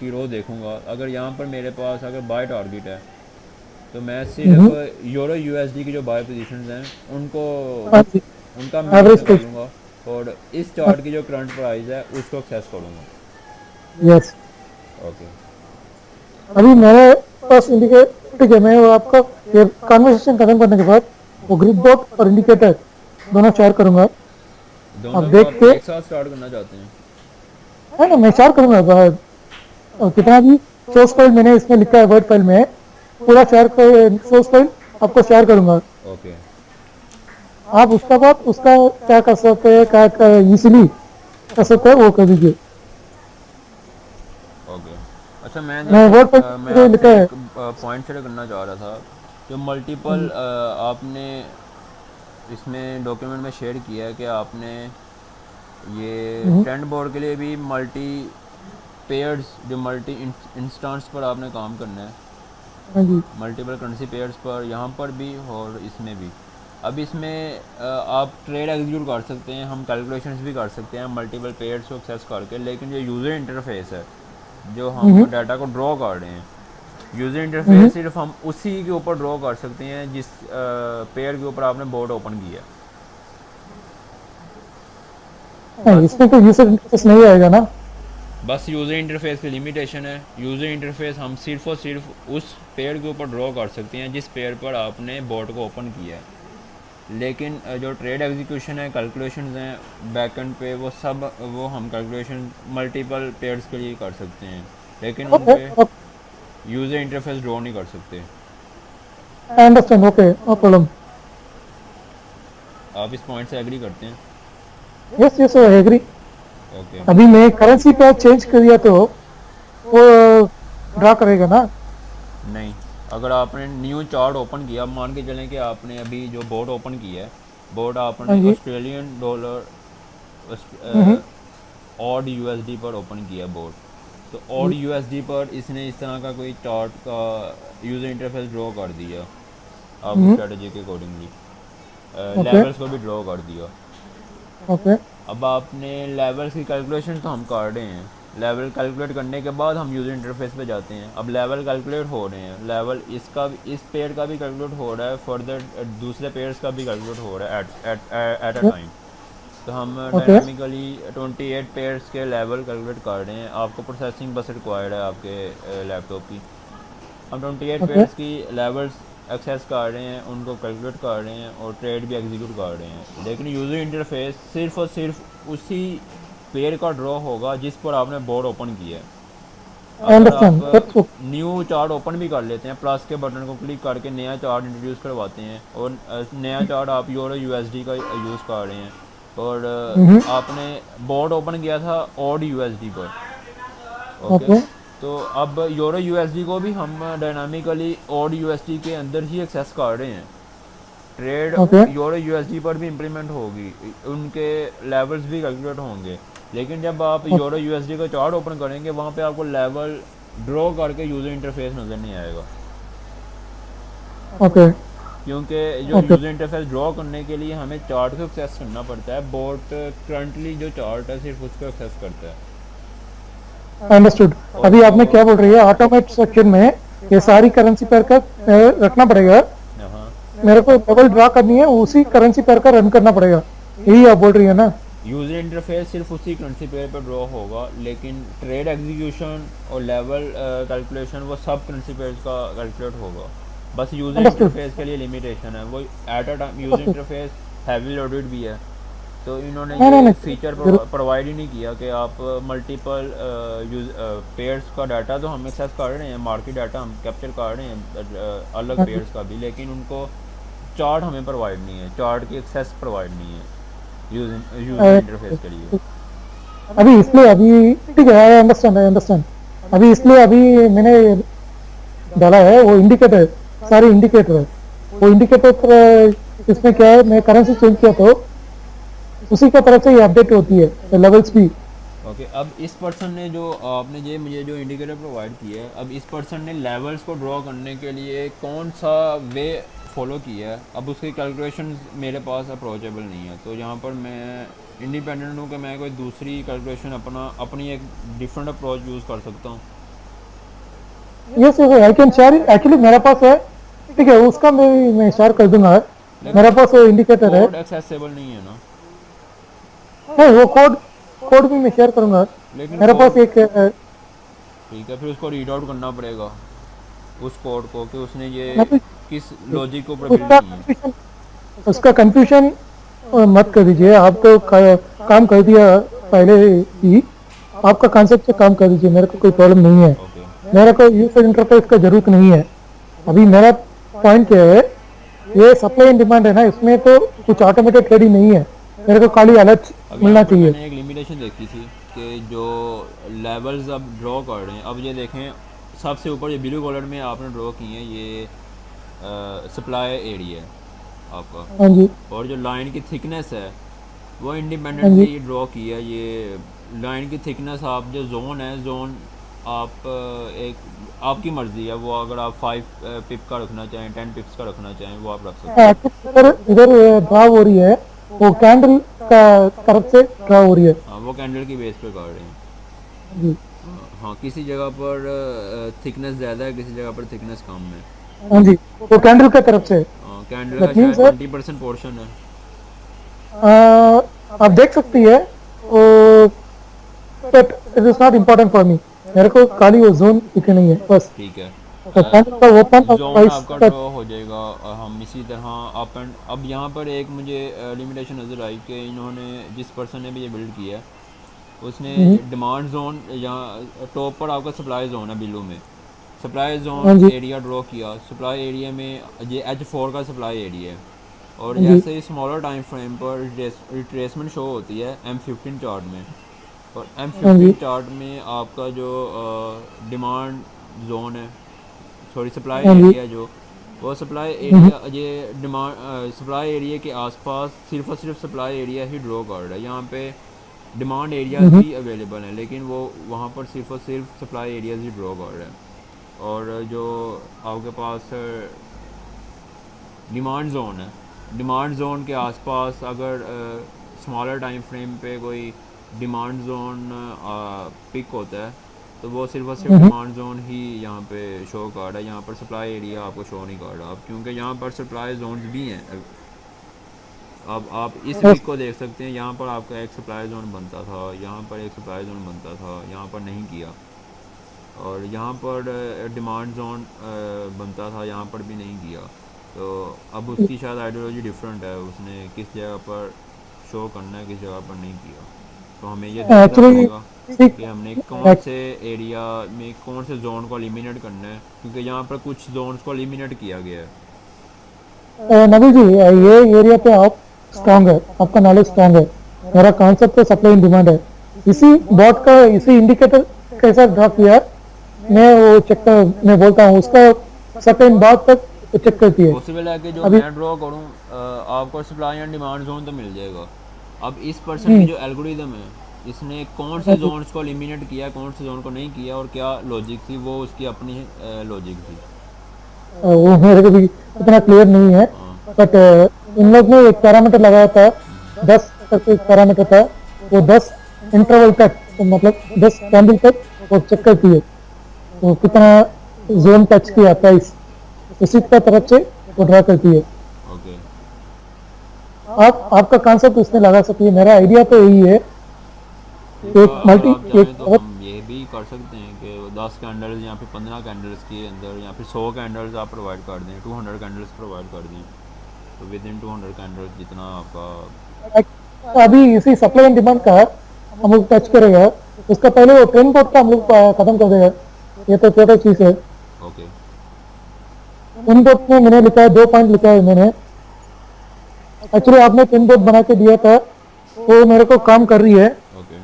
की रो देखूंगा, अगर यहाँ पर मेरे पास अगर बाय टारगेट है तो मैं सिर्फ यूरो यूएसडी की जो बाय पोजीशंस हैं उनको, हाँ जी उनका मीन एवरेज पोजिशन निकालूंगा और इस चार्ट की जो करंट प्राइस है उसको एक्सेस करूँगा। यस ओके, अभी मेरे पास इंडिकेटर ठीक है मैं वो आपका ये कन्वर्सेशन खत्म करने के बाद वो ग्रिड बोर्ड और इंडिकेटर दोनों शेयर करूंगा आप दोनों को देख आप के एक साथ स्टार्ट करना चाहते हैं? है ना मैं शेयर करूंगा और कितना भी सोर्स फाइल मैंने इसमें लिखा है वर्ड फाइल में पूरा शेयर कर सोर्स फाइल आपको शेयर करूंगा ओके आप उसका बाद उसका क्या कर सकते हैं क्या इजीली कर सकते हैं वो कर दीजिए ओके। अच्छा, मैं मैं जैसे वर्ड मैं फाइल लिखा आपसे है एक पॉइंट शेयर करना चाह रहा था, जो मल्टीपल आपने इसमें डॉक्यूमेंट में शेयर किया है कि आपने ये हम्म, ट्रेंड बोर्ड के लिए भी मल्टी पेयर्स, जो मल्टी इंस्टेंस पर आपने काम करना है, हाँ जी मल्टीपल करेंसी पेयर्स पर, यहाँ पर भी और इसमें भी। अब इसमें आप ट्रेड एग्जीक्यूट कर सकते हैं, हम कैलकुलेशंस भी कर सकते हैं मल्टीपल पेयर्स को एक्सेस करके, लेकिन जो यूज़र इंटरफेस है जो हम डाटा को ड्रॉ कर रहे हैं, यूज़र इंटरफेस सिर्फ हम उसी के ऊपर ड्रॉ कर सकते हैं जिस पेयर के ऊपर आपने बोर्ड ओपन किया है। नहीं बस इसमें तो यूजर इंटरफेस नहीं आएगा ना बस यूज़र इंटरफेस की लिमिटेशन है, यूज़र इंटरफेस हम सिर्फ और सिर्फ उस पेयर के ऊपर ड्रॉ कर सकते हैं जिस पेयर पर आपने बोर्ड को ओपन किया है। लेकिन जो ट्रेड एग्जीक्यूशन है, कैलकुलेशंस हैं बैकएंड पे, वो सब वो हम कैलकुलेशन मल्टीपल पेयर्स के लिए कर सकते हैं, लेकिन उन ओके पे यूज़र इंटरफेस ड्रॉ नहीं कर सकते। I understand okay no problem आप इस पॉइंट से एग्री करते हैं? Yes yes I agree okay, अभी मैं करेंसी पे चेंज कर दिया तो वो ड्रा करेगा ना नहीं, अगर आपने न्यू चार्ट ओपन किया, मान के चलें कि आपने अभी जो बोर्ड ओपन किया है, बोर्ड हाँ आपने जी ऑस्ट्रेलियन डॉलर ऑड यूएसडी पर ओपन किया बोर्ड, तो ऑड यूएसडी पर इसने इस तरह का कोई चार्ट का यूज़र इंटरफेस ड्रॉ कर दिया आपकी स्ट्रेटजी के अकॉर्डिंगली, ओके लेवल्स को भी ड्रॉ कर दिया। ओके अब आपने लेवल्स की कैलकुलेशन तो हम कर रहे हैं, लेवल कैलकुलेट करने के बाद हम यूज़र इंटरफेस पे जाते हैं, अब लेवल कैलकुलेट हो रहे हैं, लेवल इसका इस पेयर का भी कैलकुलेट हो रहा है, फर्दर दूसरे पेयर्स का भी कैलकुलेट हो रहा है एट अ टाइम। तो हम ओके डायनामिकली 28 पेयर्स के लेवल कैलकुलेट कर रहे हैं, आपको प्रोसेसिंग बस रिक्वायर्ड है आपके लैपटॉप की। हम 28 ओके पेयर्स की लेवल्स एक्सेस कर रहे हैं, उनको कैलकुलेट कर रहे हैं और ट्रेड भी एग्जीक्यूट कर रहे हैं, लेकिन यूज़र इंटरफेस सिर्फ और सिर्फ उसी पेयर का ड्रॉ होगा जिस पर आपने बोर्ड ओपन किया है। आई अगर अंडरस्टैंड आप न्यू चार्ट ओपन भी कर लेते हैं, प्लस के बटन को क्लिक करके नया चार्ट इंट्रोड्यूस करवाते हैं और नया चार्ट आप यूरो यूएसडी का यूज़ कर रहे हैं और आपने बोर्ड ओपन किया था ऑड यूएसडी पर, ओके, ओके तो अब यूरो यूएसडी को भी हम डायनामिकली और यूएसडी के अंदर ही एक्सेस कर रहे हैं। ट्रेड ओके यूरो यूएसडी पर भी इम्प्लीमेंट होगी, उनके लेवल्स भी कैलकुलेट होंगे। लेकिन जब आप यूरो यूएसडी का चार्ट ओपन करेंगे वहाँ पे आपको लेवल ड्रॉ करके यूज़र इंटरफेस नज़र नहीं आएगा, ओके क्योंकि जो ओके यूज़र इंटरफेस ड्रॉ करने के लिए हमें चार्ट को एक्सेस करना पड़ता है। बोट करंटली जो चार्ट है सिर्फ उसको एक्सेस करता है। अंडरस्टूड। और अभी आपने जो क्या बोल रही है, ऑटोमेट सेक्शन में ये सारी करेंसी पेयर का रखना पड़ेगा, हाँ, मेरे को लेवल ड्रा करनी है, उसी करेंसी पेयर का रन करना पड़ेगा, यही आप बोल रही है ना? यूज़र इंटरफेस सिर्फ उसी करेंसी पेयर पर ड्रॉ होगा, लेकिन ट्रेड एग्जीक्यूशन और लेवल कैलकुलेशन वो सब करेंसी पेयर का कैलकुलेट होगा। बस यूज़र अंडरस्टूड। इंटरफेस के लिए लिमिटेशन है, वो at a time user interface heavy loaded भी है। तो इन्होंने नहीं नहीं ये नहीं फीचर जरूर। प्रोवाइड ही नहीं किया कि आप मल्टीपल यूज पेयर्स का डाटा तो हम एक्सेस कर रहे हैं, मार्केट डाटा हम कैप्चर कर रहे हैं अलग हाँ जी। पेयर्स का भी, लेकिन उनको चार्ट हमें प्रोवाइड नहीं है, चार्ट की एक्सेस प्रोवाइड नहीं है यूज़र अ, इंटरफेस के लिए। अभी इसलिए अभी ठीक है, आई अंडरस्टैंड। अभी इसलिए अभी मैंने डाला है वो इंडिकेटर, सारे इंडिकेटर है, वो इंडिकेटर इसमें क्या है, मैं करेंसी चेंज किया तो उसी का तरफ से ये अपडेट होती है लेवल्स भी। ओके, अब इस पर्सन ने जो आपने ये मुझे जो इंडिकेटर प्रोवाइड किया है, अब इस पर्सन ने लेवल्स को ड्रॉ करने के लिए कौन सा वे फॉलो किया है, अब उसकी कैलकुलेशन मेरे पास अप्रोचेबल नहीं है। तो यहाँ पर मैं इंडिपेंडेंट हूँ कि मैं कोई दूसरी कैलकुलेशन अपनी एक डिफरेंट अप्रोच यूज़ कर सकता हूँ। Yes I can share, actually मेरे पास है, ठीक है, उसका मैं शेयर कर दूंगा। मेरे लेकिन पास वो इंडिकेटर है, कोड एक्सेसिबल नहीं है ना। नहीं वो कोड कोड भी मैं शेयर करूंगा। लेकिन मेरे पास कोड एक ठीक है, फिर उसको रीड आउट करना पड़ेगा उस कोड को कि उसने ये मतलब किस लॉजिक के ऊपर बिल्ड उसका की है। कंफ्यूजन, उसका कंफ्यूजन मत कर दीजिए। आप तो काम कर दिया पहले ही, आपका कॉन्सेप्ट से काम कर दीजिए, मेरे को कोई प्रॉब्लम नहीं है। ओके, मेरे को यूजर इंटरफेस का जरूरत नहीं है। अभी मेरा पॉइंट क्या है, ये सप्लाई एंड डिमांड है ना, इसमें तो कुछ ऑटोमेटेड ट्रेडिंग नहीं है, मेरे को खाली अलर्ट अब यहाँ मिलना पर चाहिए। मैंने एक लिमिटेशन देखी थी कि जो लेवल्स अब ड्रॉ कर रहे हैं, अब ये देखें सबसे ऊपर ये ब्लू कलर में आपने ड्रॉ की है, ये सप्लाई एरिया है आपका, हाँ जी और जो लाइन की थिकनेस है वो हाँ जी इंडिपेंडेंटली ड्रॉ की है। ये लाइन की थिकनेस, आप जो जोन है, जोन आप एक आपकी मर्ज़ी है, वो अगर आप 5 पिप का रखना चाहें, 10 पिप्स का रखना चाहें, वो आप रख सकते हैं। इधर इधर ड्रा हो रही है, वो कैंडल का तरफ से ड्रा हो रही है। हाँ, वो कैंडल की बेस पे कर रहे हैं। जी हाँ, किसी जगह पर थिकनेस ज़्यादा है, किसी जगह पर थिकनेस कम है। हाँ जी, वो कैंडल की तरफ से। कैंडल का दैट शायद मीन्स 20% पोर्शन है। आप देख सकती है, but it is not important for me, मेरे को खाली वो जोन दिखे नहीं है बस। ठीक है, तो कैंडल का ओपन और जोन प्राइस आपका का। ड्रॉ हो जाएगा। हम इसी तरह अप एंड, अब यहाँ पर एक मुझे लिमिटेशन नज़र आई कि इन्होंने जिस पर्सन ने भी ये बिल्ड किया है, उसने डिमांड जोन, यहाँ टॉप पर आपका सप्लाई जोन है बिलो में, सप्लाई हाँ जोन जी एरिया ड्रॉ किया। सप्लाई एरिया में ये H4 का सप्लाई एरिया है, और हाँ जी जैसे ही स्मॉलर टाइम फ्रेम पर रिट्रेसमेंट शो होती है M15 चार्ट में, और हाँ जी M15 चार्ट में आपका जो डिमांड जोन है, सॉरी सप्लाई हाँ जी एरिया, जो वो सप्लाई एरिया, ये डिमांड सप्लाई एरिया के आसपास सिर्फ और सिर्फ सप्लाई एरिया ही ड्रॉ कर रहा है। यहाँ पे डिमांड एरियाज भी अवेलेबल हैं, लेकिन वो वहाँ पर सिर्फ और सिर्फ सप्लाई एरियाज ही ड्रॉ कर रहे हैं। और जो आपके पास डिमांड जोन है, डिमांड जोन के आसपास अगर स्मॉलर टाइम फ्रेम पे कोई डिमांड जोन पिक होता है, तो वो सिर्फ और सिर्फ डिमांड जोन ही यहाँ पे शो कर रहा है, यहाँ पर सप्लाई एरिया आपको शो नहीं कर रहा। अब क्योंकि यहाँ पर सप्लाई जोन्स भी हैं, अब आप इस वीक को देख सकते हैं, यहाँ पर आपका एक सप्लाई जोन बनता था, यहाँ पर एक सप्लाई जोन बनता था, यहाँ पर नहीं किया, और यहाँ पर डिमांड जोन बनता था, यहाँ पर भी नहीं किया। तो अब उसकी शायद आइडियोलॉजी डिफरेंट है, उसने किस जगह पर शो करना है, किस जगह पर नहीं किया। तो हमें ये देखना एक्चुअली पड़ेगा कि हमने कौन से एरिया में कौन से जोन को एलिमिनेट करना है, क्योंकि यहाँ पर कुछ जोन्स को एलिमिनेट किया गया है। नबील जी, ये एरिया पे आप स्ट्रांग है, आपका नॉलेज स्ट्रांग है। मेरा कॉन्सेप्ट तो सप्लाई एंड डिमांड है, इसी बॉट का इसी इंडिकेटर कैसा ड्रॉ किया, मैं वो चेक कर मैं बोलता हूँ उसका सर्टेन बाद तक वो चेक करती है। पॉसिबल है कि जो अभी मैं ड्रॉ करूँ आपको सप्लाई एंड डिमांड जोन तो मिल जाएगा। अब इस पर्सन की हम्म, जो एल्गोरिदम है, इसने कौन हाँ से जी, जोन्स को एलिमिनेट किया, कौन से जोन को नहीं किया और क्या लॉजिक थी, वो उसकी अपनी लॉजिक थी। वो मेरे को भी इतना क्लियर नहीं है। हाँ। बट इन लोग ने एक पैरामीटर लगाया था, 10 करके एक पैरामीटर था। वो 10 इंटरवल तक, तो मतलब 10 कैंडल तक वो चेक करती है वो कितना जोन टच किया 28, उसी का तरफ से वो ड्रा करती है। ओके। आप आपका कॉन्सेप्ट उसमें लगा सकती है, मेरा आइडिया तो यही है। इसका एक अगर मल्टी आप चाहें एक तो हम ये भी कर सकते हैं कि 10 कैंडल्स या फिर 15 कैंडल्स के अंदर या फिर 100 कैंडल्स आप प्रोवाइड कर दें, 200 कैंडल्स प्रोवाइड कर दें। तो विद इन 200 कैंडल्स जितना आपका। अभी इसी सप्लाई एंड डिमांड का हम लोग टच करेगा, उसका पहले वो ट्रेन कोड का हम लोग खत्म कर देगा। ये तो छोटा चीज है। ओके। ट्रेन कोड में मैंने लिखा है, 2 पॉइंट लिखा है मैंने। एक्चुअली आपने ट्रेन कोड बना के दिया था, वो मेरे को काम कर रही है। ओके।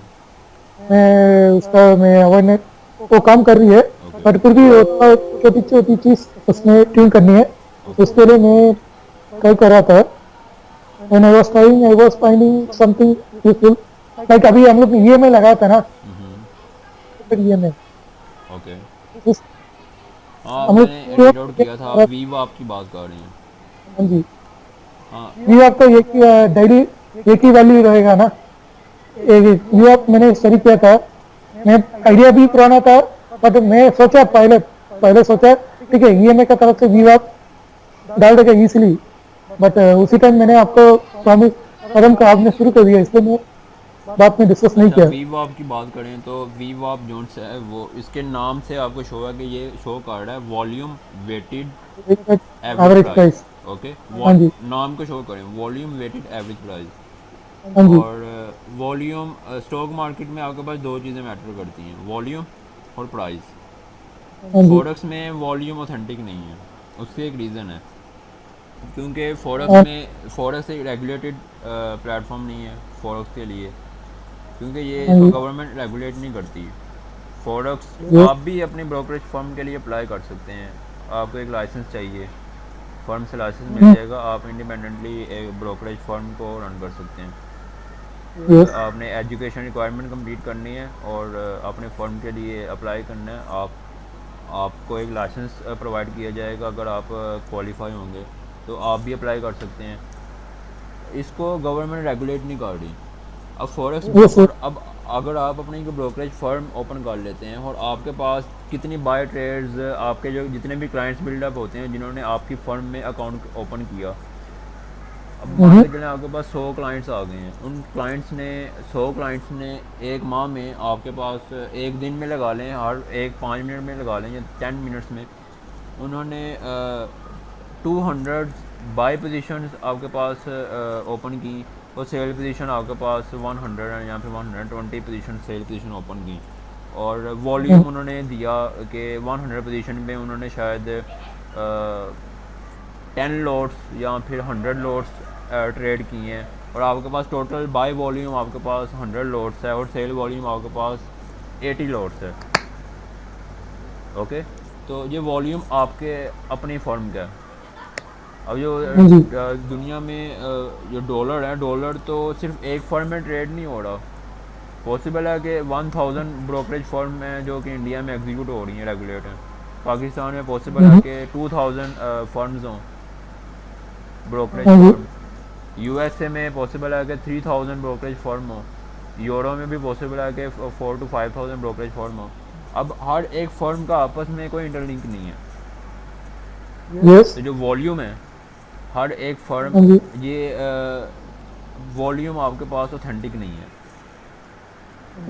मैं उसका मैं अवेयरनेस वो काम कर रही है। ओके। बट फिर भी छोटी छोटी चीज उसमें ट्यून करनी है। ओके। उसके लिए मैं कल कर रहा था। when I was trying, I was finding something useful. Like अभी हम लोग ईएमआई लगाया था ना, फिर ईएमआई ओके। उस हाँ, हम लोग मैंने रीड आउट किया था, आप वीवो आपकी बात कर रहे हैं। हाँ जी, हाँ। वी आपका एक डेली एक ही वैल्यू रहेगा ना। एक वी आप मैंने स्टडी किया था, मैं आइडिया भी पुराना था। बट मैं सोचा पहले पहले सोचा ठीक है ईएमआई का तरफ से वी आप डाल देगा इजीली। बट उसी टाइम मैंने आपको प्रॉमिस कदम का आपने शुरू कर दिया, इसलिए मैं बात में डिस्कस नहीं अच्छा, किया। वीवो आप की बात करें तो वीवो आप जो है वो इसके नाम से आपको शो है कि ये शो कर रहा है volume weighted average average price. Price. Okay. हाँ जी, नाम को शो करें वॉल्यूम वेटेड एवरेज प्राइस। हाँ जी, और वॉल्यूम स्टॉक मार्केट में आपके पास दो चीज़ें मैटर करती हैं, वॉल्यूम और प्राइस। हाँ जी, फॉरेक्स में वॉल्यूम ऑथेंटिक नहीं है, उसके एक रीज़न है, क्योंकि फॉरेक्स हाँ में फॉरेक्स एक रेगुलेटेड प्लेटफॉर्म नहीं है फॉरेक्स के लिए, क्योंकि ये हाँ इसको जी, गवर्नमेंट रेगुलेट नहीं करती। फॉरेक्स ये आप भी अपनी ब्रोकरेज फर्म के लिए अप्लाई कर सकते हैं। आपको एक लाइसेंस चाहिए, फर्म से लाइसेंस मिल जाएगा, आप इंडिपेंडेंटली एक ब्रोकरेज फर्म को रन कर सकते हैं। यस, आपने एजुकेशन रिक्वायरमेंट कंप्लीट करनी है और अपने फर्म के लिए अप्लाई करना है। आपको एक लाइसेंस प्रोवाइड किया जाएगा, अगर आप क्वालिफाई होंगे तो आप भी अप्लाई कर सकते हैं। इसको गवर्नमेंट रेगुलेट नहीं कर रही। अब फॉरेक्स यस, और अब अगर आप अपनी ब्रोकरेज फर्म ओपन कर लेते हैं और आपके पास कितनी बाय ट्रेड्स, आपके जो जितने भी क्लाइंट्स बिल्डअप होते हैं जिन्होंने आपकी फ़र्म में अकाउंट ओपन किया, अब मान के चलें आपके पास 100 क्लाइंट्स आ गए हैं, उन क्लाइंट्स ने 100 क्लाइंट्स ने एक माह में आपके पास एक दिन में लगा लें, हर एक 5 मिनट में लगा लें या 10 मिनट्स में, उन्होंने 200 बाई पोजीशंस आपके पास ओपन की और सेल पोजीशन आपके पास 100 या फिर 120 पोजीशन सेल पोजीशन ओपन की। और वॉल्यूम उन्होंने दिया कि 100 पोजीशन पे उन्होंने शायद 10 लॉट्स या फिर 100 लॉट्स ट्रेड किए हैं, और आपके पास टोटल बाई वॉल्यूम आपके पास 100 लॉट्स है और सेल वॉल्यूम आपके पास 80 लॉट्स है। ओके। तो ये वॉल्यूम आपके अपनी फर्म का है। अब जो हाँ जी, दुनिया में जो डॉलर है, डॉलर तो सिर्फ एक फर्म में ट्रेड नहीं हो रहा। पॉसिबल है कि 1000 ब्रोकरेज फर्म हैं जो कि इंडिया में एग्जीक्यूट हो रही हैं, रेगुलेट हैं। पाकिस्तान में पॉसिबल है कि 2000 फर्म्स हों, ब्रोकरेज हाँ जी, फर्म। यूएसए में पॉसिबल है कि 3000 ब्रोकरेज फर्म हो। यूरो में भी पॉसिबल है कि 4 to 5000 ब्रोकरेज फर्म हो। अब हर एक फर्म का आपस में कोई इंटरलिंक नहीं है। यस, तो जो वॉल्यूम है हर एक फर्म, हाँ जी, ये वॉल्यूम आपके पास ऑथेंटिक नहीं है।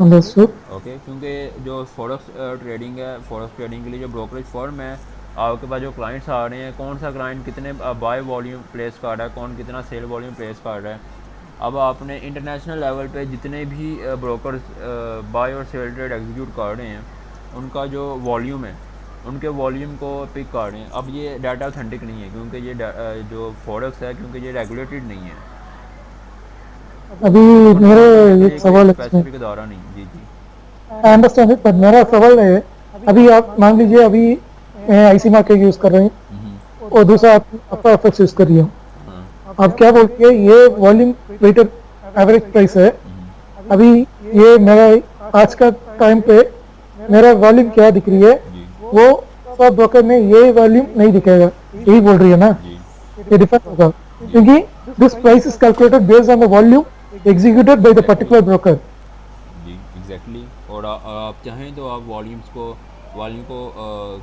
Understood, okay. क्योंकि जो फॉरेक्स ट्रेडिंग है, फॉरेक्स ट्रेडिंग के लिए जो ब्रोकरेज फर्म है, आपके पास जो क्लाइंट्स आ रहे हैं, कौन सा क्लाइंट कितने बाय वॉल्यूम प्लेस कर रहा है, कौन कितना सेल वॉल्यूम प्लेस कर रहा है। अब आपने इंटरनेशनल लेवल पे जितने भी ब्रोकर्स बाय और सेल ट्रेड एग्जीक्यूट कर रहे हैं, उनका जो वॉल्यूम है, उनके वॉल्यूम को पिक कर रहे हैं। अब ये डाटा ऑथेंटिक नहीं है, क्योंकि ये जो फॉरेक्स है, क्योंकि ये रेगुलेटेड नहीं है। अभी ओपन मेरे मार्केट के लिए एक कोई सवाल है इसमें। स्पेसिफिक अदारा नहीं। जी जी। आई अंडरस्टैंड इट, बट मेरा सवाल है अभी आप मान लीजिए अभी मैं आईसी मार्केट यूज कर रही हूँ और दूसरा आपका एफएक्स यूज कर रही हूँ। हाँ आप क्या बोलते हैं ये वॉल्यूम वेटेड एवरेज प्राइस है। अभी ये मेरा आज का टाइम पे मेरा वॉल्यूम क्या दिख रही है जी वो सब ब्रोकर में ये वॉल्यूम नहीं दिखेगा, यही बोल रही है ना। जी ये डिफरेंस होगा क्योंकि this price is calculated based on the volume executed by the particular broker. जी एग्जैक्टली और आप चाहें तो आप वॉल्यूम को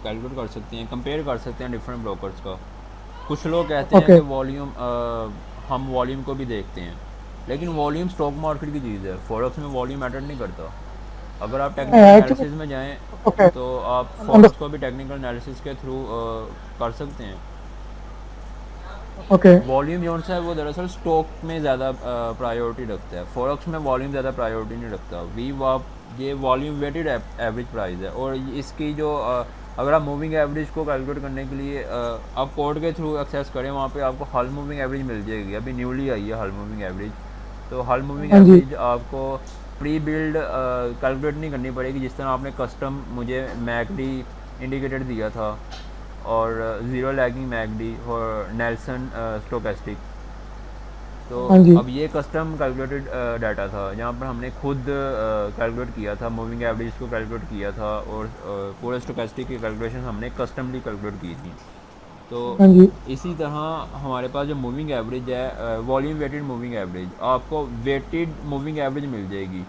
कैलकुलेट कर सकते हैं, कंपेयर कर सकते हैं डिफरेंट ब्रोकर्स का। कुछ लोग कहते हैं ओके कि वॉल्यूम हम वॉल्यूम को भी देखते हैं, लेकिन वॉल्यूम स्टॉक मार्केट की चीज़ है, फॉरेक्स में वॉल्यूम मैटर नहीं करता। अगर आप टेक्निकल एक्चुअली एनालिसिस में जाएं ओके तो आप फॉरेक्स को भी टेक्निकल एनालिसिस के थ्रू कर सकते हैं। ओके वॉल्यूम जो सा है वो दरअसल स्टॉक में ज़्यादा प्रायोरिटी रखता है, फॉरेक्स में वॉल्यूम ज़्यादा प्रायोरिटी नहीं रखता। वी वाप ये वॉल्यूम वेटेड एवरेज प्राइस है और इसकी जो अगर आप मूविंग एवरेज को कैलकुलेट करने के लिए आप कोड के थ्रू एक्सेस करें, वहाँ पे आपको हल मूविंग एवरेज मिल जाएगी। अभी न्यूली आई है हल मूविंग एवरेज, तो हल मूविंग हाँ जी एवरेज आपको प्री बिल्ड कैलकुलेट नहीं करनी पड़ेगी। जिस तरह आपने कस्टम मुझे मैकडी इंडिकेटर दिया था और ज़ीरो लैगिंग मैकडी और नेल्सन स्टोकेस्टिक, तो हाँ जी अब ये कस्टम कैलकुलेटेड डाटा था जहाँ पर हमने खुद कैलकुलेट किया था, मूविंग एवरेज को कैलकुलेट किया था और पूरे स्टोकेस्टिक की कैलकुलेशन हमने कस्टमली कैलकुलेट की थी। तो हाँ जी इसी तरह हमारे पास जो मूविंग एवरेज है वॉल्यूम वेटेड मूविंग एवरेज, आपको वेटेड मूविंग एवरेज मिल जाएगी।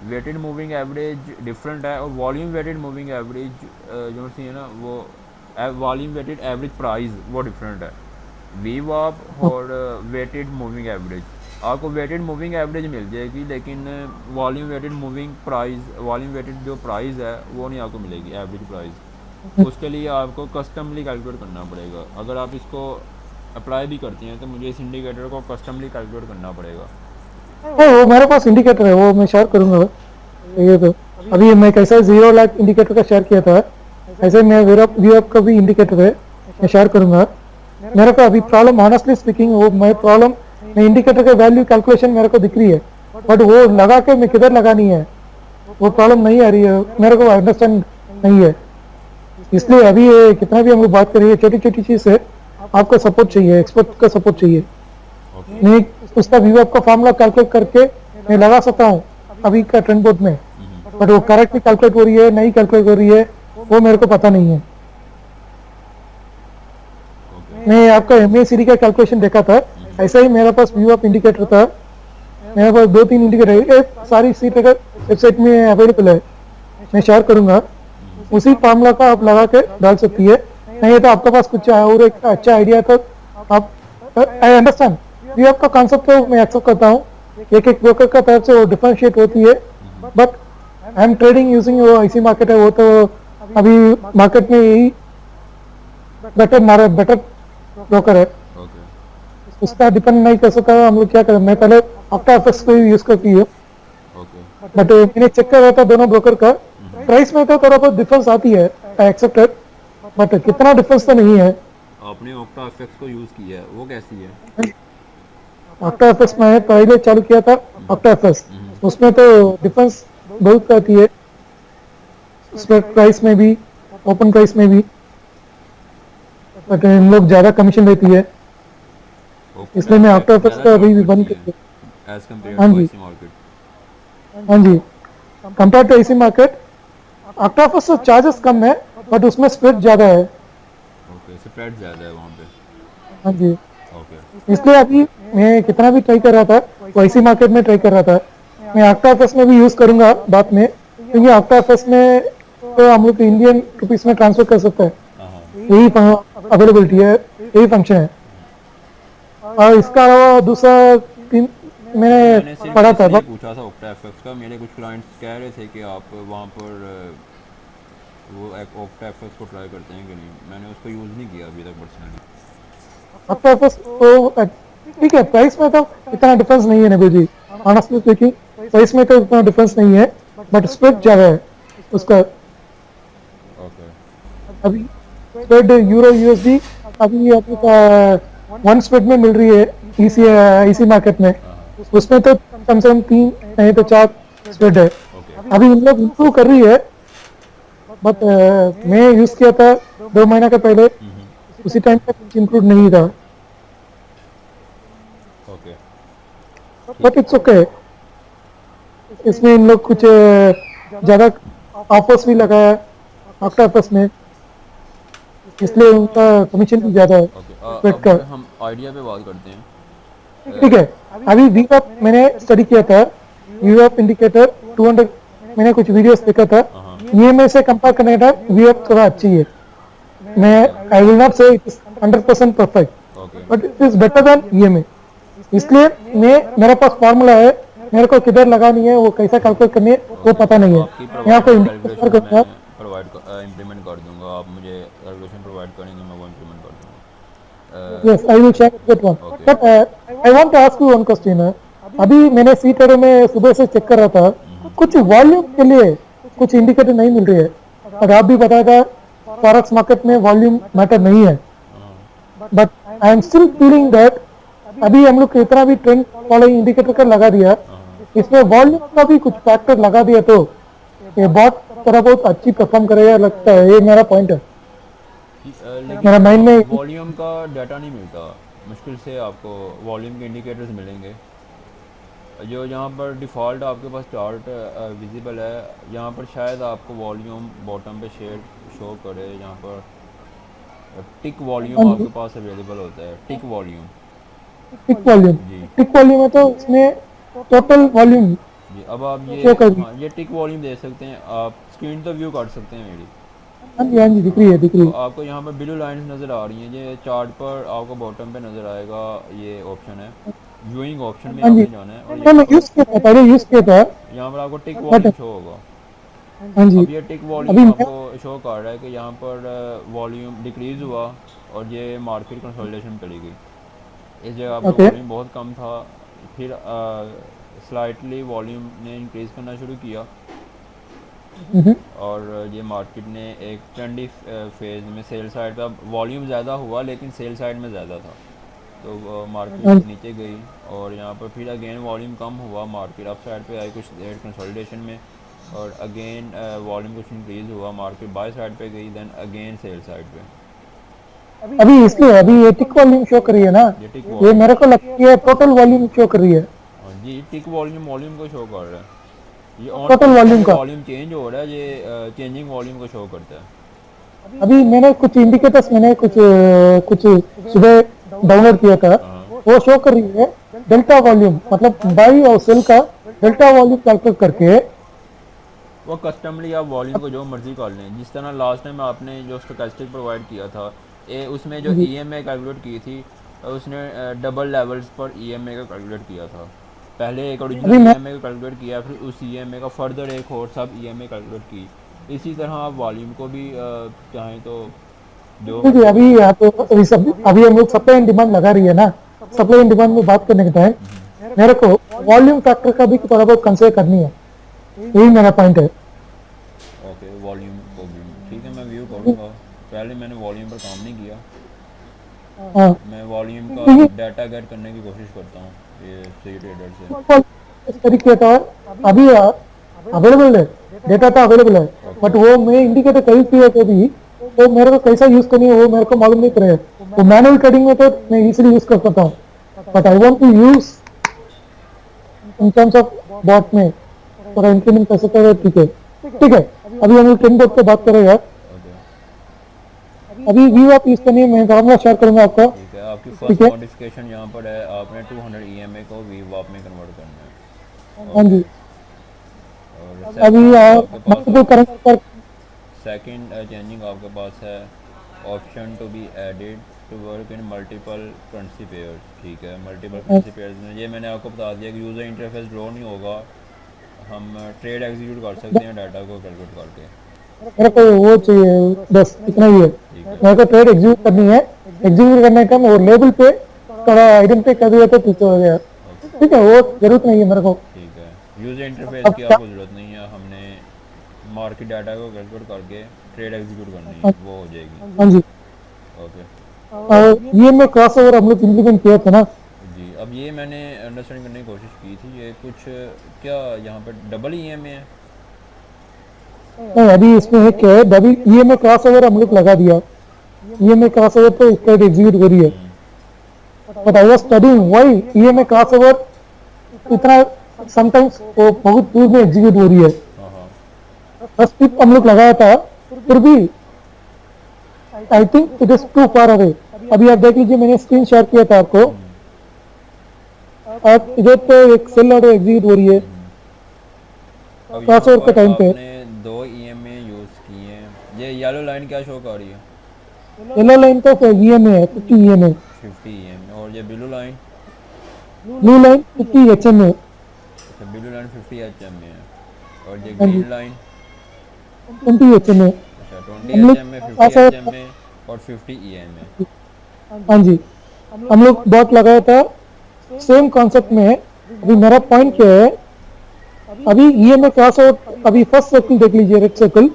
वेटेड मूविंग एवरेज डिफरेंट है और वॉल्यूम वेटेड मूविंग एवरेज जो सी है ना वो वॉल्यूम वेटेड एवरेज प्राइस वो डिफरेंट है। वी वॉप और वेटेड मूविंग एवरेज, आपको वेटेड मूविंग एवरेज मिल जाएगी, लेकिन volume weighted moving price, volume weighted जो प्राइस है वो नहीं आपको मिलेगी एवरेज प्राइस। उसके लिए आपको कस्टमली कैलकुलेट करना पड़ेगा। अगर आप इसको अप्लाई भी करती हैं तो मुझे इस इंडिकेटर को कस्टमली कैलकुलेट करना पड़ेगा। वो मेरे पास इंडिकेटर है, वो मैं शेयर करूंगा। ये तो अभी मैं कैसा 0 लाख इंडिकेटर का शेयर किया था, ऐसे मैं वीरप का भी इंडिकेटर है, मैं शेयर करूंगा। मेरे को अभी प्रॉब्लम ऑनेस्टली स्पीकिंग वो मैं प्रॉब्लम मैं इंडिकेटर का वैल्यू कैलकुलेशन मेरे को दिख रही है, बट वो लगा के मैं किधर लगानी है वो प्रॉब्लम नहीं आ रही है, मेरे को अंडरस्टैंड नहीं है। इसलिए अभी ये कितना भी हम लोग बात करिए छोटी छोटी चीज है, आपका सपोर्ट चाहिए, एक्सपर्ट का सपोर्ट चाहिए। ओके मैं उसका वीवअप का फॉर्मूला कैलकुलेट करके मैं लगा सकता हूँ अभी का ट्रेंड बोर्ड में, बट वो करेक्टली कैलकुलेट हो रही है नहीं कैलकुलेट हो रही है वो मेरे को पता नहीं है। ओके मैं आपका MACD का कैलकुलेशन देखा था, ऐसा ही मेरे पास वीवअप इंडिकेटर था। मेरे पास 2-3 इंडिकेटर है, सारी सी वेबसाइट में अवेलेबल है, मैं शेयर करूंगा। उसी फॉर्मूला का आप लगा के डाल सकती है। नहीं तो आपके पास कुछ और एक अच्छा आइडिया तो आप, आई अंडरस्टैंड वीवअप का कॉन्सेप्ट तो मैं एक्सेप्ट करता हूँ, एक एक ब्रोकर का तरफ से वो डिफरेंशिएट होती है, but I am trading using वो आईसी मार्केट है, वो तो अभी मार्केट में यही बेटर ब्रोकर है, ओके उसका डिपेंड नहीं कर सकता। हम लोग क्या करें, मैं पहले आफ्टर इफेक्ट्स को यूज करती हूँ, ओके बट मैंने चेक कर रहा था दोनों ब्रोकर का प्राइस में तो थोड़ा बहुत डिफरेंस आती है, आई एक्सेप्टेड, बट कितना डिफरेंस तो नहीं है। आपने ऑक्टा एफएक्स को यूज़ किया है, वो कैसी है? आफ्टर इफेक्ट्स में पहले चालू किया था आफ्टर इफेक्ट्स, उसमें तो डिफरेंस बहुत आती है, उसमें प्राइस में भी ओपन प्राइस में भी, बट इन लोग ज्यादा कमीशन देती है, इसलिए मैं आफ्टर इफेक्ट्स का अभी भी बंद कर दिया। एज कम्पेयर हाँ टू जी आईसी मार्केट। हाँ जी, compare to AC market after effects charges कम है, बट उसमें स्प्रेड ज्यादा है। ओके स्प्रेड ज़्यादा है वहाँ पे। हाँ जी, ओके इसलिए अभी मैं कितना भी ट्राई कर रहा था वो आईसी मार्केट में ट्राई कर रहा था, मैं आफ्टर इफेक्ट्स में भी यूज करूंगा बाद में, क्योंकि आफ्टर इफेक्ट्स में तो हम लोग इंडियन रुपीस में ट्रांसफर कर सकते हैं, हाँ यही अवेलेबिलिटी है, यही फंक्शन है। और इसका अलावा दूसरा मैंने मैंने सिर्फ पढ़ा था इसलिए पूछा था ऑक्टा एफएक्स का, मेरे कुछ क्लाइंट्स कह रहे थे कि आप वहाँ पर वो ऑक्टा एफएक्स को ट्राई करते हैं कि नहीं। मैंने उसको यूज़ नहीं किया अभी तक पर्सनली। आफ्टर इफेक्ट्स तो ठीक है, प्राइस में तो इतना डिफरेंस नहीं है Nabi ji, honestly speaking price में तो इतना डिफरेंस नहीं है, बट स्प्रेड ज्यादा है उसका। ओके अभी स्प्रेड यूरो यूएसडी अभी आपको 1 स्प्रेड में मिल रही है इसी मार्केट में, उसमें तो कम से कम 3 नहीं तो 4 स्प्रेड है। ओके अभी इन लोग इम्प्रूव कर रही है, बट मैं यूज़ किया था 2 महीना के पहले, उसी टाइम पे कुछ इंक्लूड नहीं था, ओके बट इट्स ओके। इसमें इन लोग कुछ ज़्यादा ऑफर्स भी लगाया ऑक्टोपस में, इसलिए उनका कमीशन भी ज़्यादा है ओके वेट अब का। हम आइडिया पे बात करते हैं। ठीक है, अभी वीवॉप मैंने स्टडी किया था, वीवॉप इंडिकेटर 200, मैंने कुछ वीडियोस देखा था, हाँ ईएमए से कंपेयर करने का वीवॉप थोड़ा अच्छी है। मैं आई विल नॉट से it is 100% perfect, okay but it is better than EMA. इसलिए मेरे पास फॉर्मूला है, मेरे को किधर लगानी है, वो कैसा कैलकुलेट करनी है, वो पता नहीं है। आपकी मैं आपको प्रोवाइडेड इंडिकेटर कैलकुलेशन करूँगा। मैं प्रोवाइड इम्प्लीमेंट कर दूंगा। आप मुझे कैलकुलेशन प्रोवाइड करेंगे, मैं वो इम्प्लीमेंट कर दूंगा। Yes, I will share that one. Okay but I want to ask you one question. अभी मैंने सी टेडो में सुबह से चेक कर रहा था, कुछ वॉल्यूम के लिए कुछ इंडिकेटर नहीं मिल रही है। और आप भी बताया था फॉरेक्स मार्केट में वॉल्यूम मैटर नहीं है, but I am still feeling that अभी हम लोग इतना भी ट्रेंड फॉलोइंग इंडिकेटर का लगा दिया, इसमें वॉल्यूम का भी कुछ फैक्टर लगा दिया तो ये बहुत थोड़ा बहुत अच्छी परफॉर्म करेगा लगता है। ये मेरा पॉइंट है, मेरा माइंड में। लेकिन वॉल्यूम का डाटा नहीं मिलता, मुश्किल से आपको वॉल्यूम के इंडिकेटर्स मिलेंगे। जो यहाँ पर डिफ़ॉल्ट आपके पास चार्ट विजिबल है, यहाँ पर शायद आपको वॉल्यूम बॉटम पे शेयर शो करे। यहाँ पर टिक वॉल्यूम हाँ जी, आपके पास अवेलेबल होता है, टिक वॉल्यूम। टिक वॉल्यूम, जी टिक वॉल्यूम है तो इसमें टोटल वॉल्यूम जी अब आप शो ये, कर रही हाँ ये टिक वॉल्यूम दे सकते हैं आप। स्क्रीन तो व्यू कर सकते हैं मेरी। है। हाँ जी, दिख रही है, दिख रही तो है। आपको यहाँ पर ब्लू लाइंस नज़र आ रही हैं, ये चार्ट पर आपको बॉटम पे नज़र आएगा। ये ऑप्शन है, व्यूइंग ऑप्शन में हाँ जी, आपने जाना है और मैं यहाँ पर यूज़ किया था, पहले यूज़ किया था, यहाँ पर आपको टिक बट वॉल्यूम शो होगा। हाँ जी, अब ये टिक अभी वॉल्यूम मैं आपको शो कर रहा है कि यहाँ पर वॉल्यूम डिक्रीज़ हुआ और ये मार्केट कंसोलिडेशन चली गई। इस जगह पर ओके। वॉल्यूम बहुत कम था, फिर स्लाइटली वॉल्यूम ने इंक्रीज़ करना शुरू किया और ये मार्केट ने एक ट्रेंडी फेज में सेल साइड का वॉल्यूम ज़्यादा हुआ, लेकिन सेल साइड में ज़्यादा था। तो हाँ मार्केट नीचे गई और यहाँ पर फिर अगेन वॉल्यूम कम हुआ, मार्केट अप साइड पे आई कुछ देर कंसोलिडेशन में, और अगेन वॉल्यूम कुछ इंक्रीज़ हुआ, मार्केट बाय साइड पे गई, देन अगेन सेल साइड पे। अभी इसलिए अभी ये टिक वॉल्यूम शो कर रही है ना, ये टिक ये वॉल्यूम, मेरे को लगती है टोटल वॉल्यूम शो कर रही है, हाँ जी टिक वॉल्यूम वॉल्यूम को शो कर रहा है। ये ऑन टोटल करते हैं वॉल्यूम तो का। वॉल्यूम चेंज हो रहा है, ये चेंजिंग वॉल्यूम को शो करता है। अभी मैंने कुछ इंडिकेटर्स, मैंने कुछ सुबह डाउनलोड किया था, हाँ वो शो कर रही है डेल्टा वॉल्यूम, मतलब बाई और सेल का डेल्टा वॉल्यूम कैलकुलेट करके। वो कस्टमली आप वॉल्यूम को जो मर्ज़ी कर लें, जिस तरह लास्ट टाइम आपने जो स्टोकेस्टिक प्रोवाइड किया था, उसमें जो जी, ईएमए कैलकुलेट की थी, उसने डबल लेवल्स पर ईएमए का कैलकुलेट किया था। पहले एक अभी ओरिजिनल मैं ईएमए का कैलकुलेट किया, फिर उस ईएमए का फर्दर एक और सब ईएमए कैलकुलेट की। इसी तरह आप वॉल्यूम को भी चाहें तो जो देखिए, मर्ज़ी अभी आप अभी सब अभी हम लोग सप्लाई एंड डिमांड लगा रही है ना, सप्लाई एंड डिमांड में बात करने के टाइम मेरे को वॉल्यूम फैक्टर का भी थोड़ा बहुत कंसिडर करनी है, यही मेरा पॉइंट है। ओके वॉल्यूम को भी ठीक है, मैं व्यू करूँगा। पहले मैंने वॉल्यूम पर काम नहीं किया, हाँ, मैं वॉल्यूम का क्योंकि डाटा गेट करने की कोशिश करता हूँ ये सी ट्रेडर से। इस तरीके का अभी अवेलेबल है, डेटा तो अवेलेबल है, बट वो मैं इंडिकेटर कहीं किया तो भी वो मेरे को कैसा यूज करनी है वो मेरे को मालूम नहीं पड़ेगा। वो मैनुअल ट्रेडिंग में तो मैं इजीली यूज कर सकता हूँ, but I want to use in terms of bot में थोड़ा इंप्लीमेंट कर सकते हैं। ठीक है, ठीक है। अभी हम लोग टेन बॉट पे बात करेंगे। ओके अभी व्यू आप यूज करनी है, मैं फॉर्मूला शेयर करूंगा आपको। ठीक है, आपकी ठीक फर्स्ट है, मॉडिफिकेशन यहाँ पर है, आपने 200 ईएमए को वीवॉप में कन्वर्ट करना है। हाँ ओके जी। और अभी सेकंड आपके पास multiple current per second changing आपके पास है option to be added to work in multiple currency pairs. ठीक है, मल्टीपल करेंसी पेयर्स में ये मैंने आपको बता दिया कि यूज़र इंटरफेस ड्रॉ नहीं होगा, हम ट्रेड एग्जीक्यूट कर सकते हैं डाटा को कैलकुलेट करके। मेरे को वो चाहिए, बस इतना ही है। ठीक है मेरे को ट्रेड एग्जीक्यूट करनी है, एग्जीक्यूट करने का वो लेवल पे थोड़ा आइडेंटिफाई कर दिया तो ठीक हो गया। ओके ठीक है, वो जरूरत नहीं है मेरे को। ठीक है, यूज़र इंटरफेस अब की क्या, आपको ज़रूरत नहीं है, हमने मार्केट डाटा को कैलकुलेट करके ट्रेड एग्जीक्यूट करनी हाँ है, वो हो जाएगी। हाँ जी। ओके ये मैं क्रॉस ओवर हम लोग इम्प्लीमेंट किया था ना। जी, अब ये मैंने अंडरस्टैंड करने की कोशिश की थी, ये कुछ क्या यहाँ पर डबल ईएमए है? नहीं अभी इसमें है क्या है डबल ईएमए क्रॉस ओवर हम लोग लगा दिया ईएमए क्रॉस ओवर तो इसका एग्जीक्यूट हो रही है but I was studying why EMA cross over इतना समटाइम्स वो बहुत दूर में एग्जीक्यूट हो रही है हाँ हाँ फर्स्ट टिप हम लोग लगाया था फिर भी I think it is too far away अभी आप देख लीजिए मैंने स्क्रीन शेयर किया था आपको आप इधर पे एक सेल ऑर्डर एग्जीक्यूट हो रही है अब यहाँ क्रॉसओवर के पर टाइम पे आपने दो ईएमए यूज़ किए हैं। ये येलो लाइन क्या शो कर रही है? येलो लाइन तो ईएमए है 50 ईएमए 50 ईएमए। और ये blue line? Blue line 50 HMA अच्छा, ब्लू लाइन 50 एचएमए है। और ये हाँ जी ग्रीन लाइन? 20 एचएमए अच्छा, 20 हम लोग एचएमए, 50 क्रॉसओवर एचएमए और 50 ईएमए। हाँ जी हम लोग डॉट लगाया था सेम कॉन्सेप्ट में है अभी मेरा पॉइंट क्या है अभी ईएमए क्रॉसओवर अभी फर्स्ट सर्कल देख लीजिए रेड सर्कल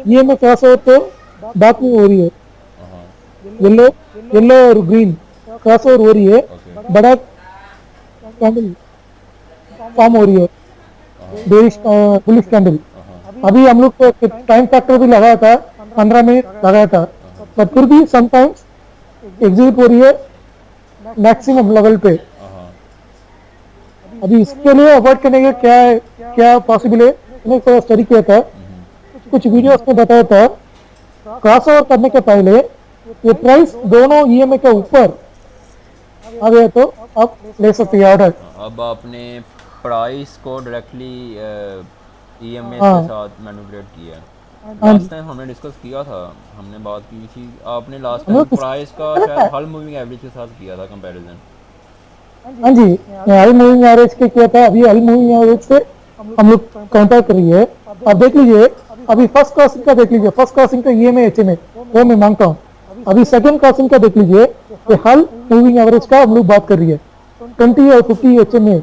ईएमए क्रॉसओवर तो डार्क में हो रही है हाँ येलो येलो और ग्रीन क्रॉसओवर हो रही है ओके बड़ा कैंडल फॉर्म हो रही है बेरिश बुलिश कैंडल हाँ अभी हम लोग को टाइम फैक्टर भी लगाया था 15 मिनट लगाया था बट फिर भी समटाइम्स एग्जीक्यूट हो रही है मैक्सिमम लेवल पे हाँ अभी इसके लिए अवॉइड करने के क्या पॉसिबल है मैंने थोड़ा स्टडी किया था कुछ वीडियोस में बताया था क्रॉस ओवर करने के पहले ये प्राइस दोनों ईएमए के ऊपर आ गया तो आप ले सकते हैं ऑर्डर अब आपने प्राइस को डायरेक्टली ईएमए के हाँ साथ मैनिपुलेट किया है। हाँ लास्ट जी टाइम हमने डिस्कस किया था, हमने बात की थी, आपने लास्ट हम टाइम लोग प्राइस का शायद हल मूविंग एवरेज के साथ किया था कंपैरिजन। हाँ जी मैं अल मूविंग एवरेज के किया था अभी अल मूविंग एवरेज से हम लोग कंपेयर कर रही है आप देख लीजिए अभी फर्स्ट क्रॉसिंग का देख लीजिए फर्स्ट क्रॉसिंग का ईएमए एचएमए वो मैं मांगता हूँ अभी सेकंड क्रॉसिंग का देख लीजिए ये हल मूविंग एवरेज का हम लोग बात कर रही है 20 और 50 एचएमए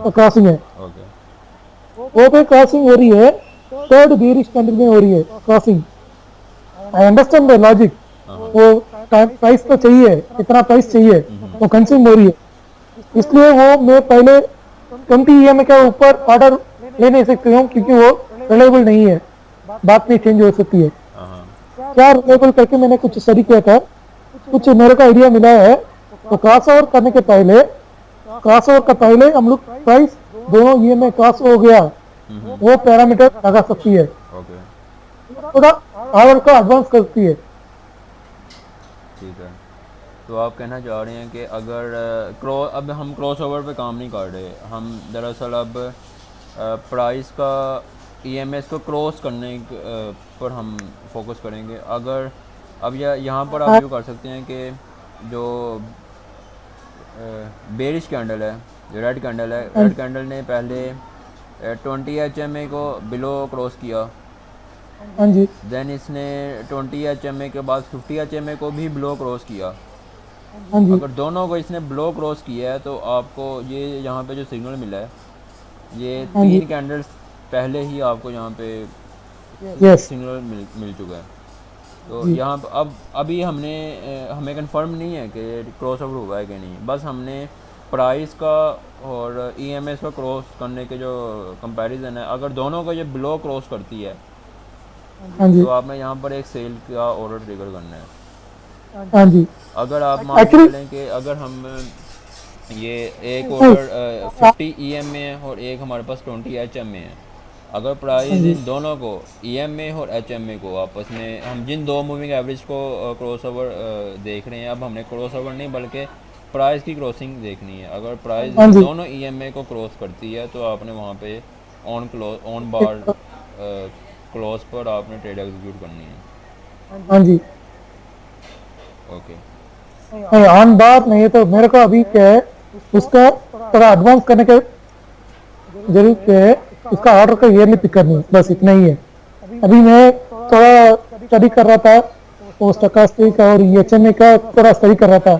क्रॉसिंग है ओके वो पे क्रॉसिंग हो रही है थर्ड बेरिश कैंडल में हो रही है crossing I understand the logic वो प्राइस तो चाहिए इतना प्राइस चाहिए वो कंज्यूम हो रही है इसलिए वो मैं पहले 20 ईएमए के ऊपर ऑर्डर ले नहीं सकती हूँ क्योंकि वो रिलायबल नहीं है बात में चेंज हो सकती है हाँ क्या रिलायबल करके मैंने कुछ स्टडी किया था कुछ मेरे को आइडिया मिला है तो क्रॉस ओवर करने के पहले क्रॉस ओवर का पहले हम लोग प्राइस दोनों ईएमए क्रॉस हो गया वो पैरामीटर लगा सकती है ओके थोड़ा ऑर्डर को एडवांस करती है ठीक है। तो आप कहना चाह रहे हैं कि अगर अब हम क्रॉस ओवर पे काम नहीं कर रहे, हम दरअसल अब प्राइस का ईएमएस को क्रॉस करने पर हम फोकस करेंगे। अगर अब यहाँ पर आप यूँ कर सकते हैं कि जो बेरिश कैंडल है, जो रेड कैंडल है, रेड कैंडल ने पहले 20 एचएमए को बिलो क्रॉस किया, हाँ जी देन इसने 20 एचएमए के बाद 50 एचएमए को भी बिलो क्रॉस किया। हाँ जी अगर दोनों को इसने बिलो क्रॉस किया है तो आपको ये यहाँ पे जो सिग्नल मिला है, ये हाँ जी 3 कैंडल्स पहले ही आपको यहाँ पे यस सिग्नल मिल चुका है। तो जी यहाँ अब अभी हमें कंफर्म नहीं है कि क्रॉस ओवर हुआ है कि नहीं, बस हमने प्राइस का और ईएमएस का क्रॉस करने के जो कंपैरिजन है, अगर दोनों को ये बिलो क्रॉस करती है हाँ जी तो आपने यहाँ पर एक सेल का ऑर्डर ट्रिगर करना है। हाँ जी अगर आप मान के एक्चुअली चलें कि अगर हम ये एक ऑर्डर 50 ईएमए है और एक हमारे पास 20 एचएमए है, अगर प्राइस इन दोनों को ईएमए और एचएमए को आपस में हम जिन दो मूविंग एवरेज को क्रॉस ओवर देख रहे हैं, अब हमने क्रॉस ओवर नहीं बल्कि प्राइस की क्रॉसिंग देखनी है। अगर प्राइस हाँ जी दोनों ईएमए को क्रॉस करती है तो आपने वहाँ पे ऑन बार क्लोज पर आपने ट्रेड एग्जीक्यूट करनी है। हाँ जी ओके नहीं ऑन बार नहीं तो मेरे को अभी क्या है उसका थोड़ा एडवांस करने के जरूर क्या है उसका ऑर्डर का ईयरली पिक करनी है बस इतना ही है अभी मैं थोड़ा स्टडी कर रहा था वो स्टोकास्टिक और एचएमए का थोड़ा स्टडी कर रहा था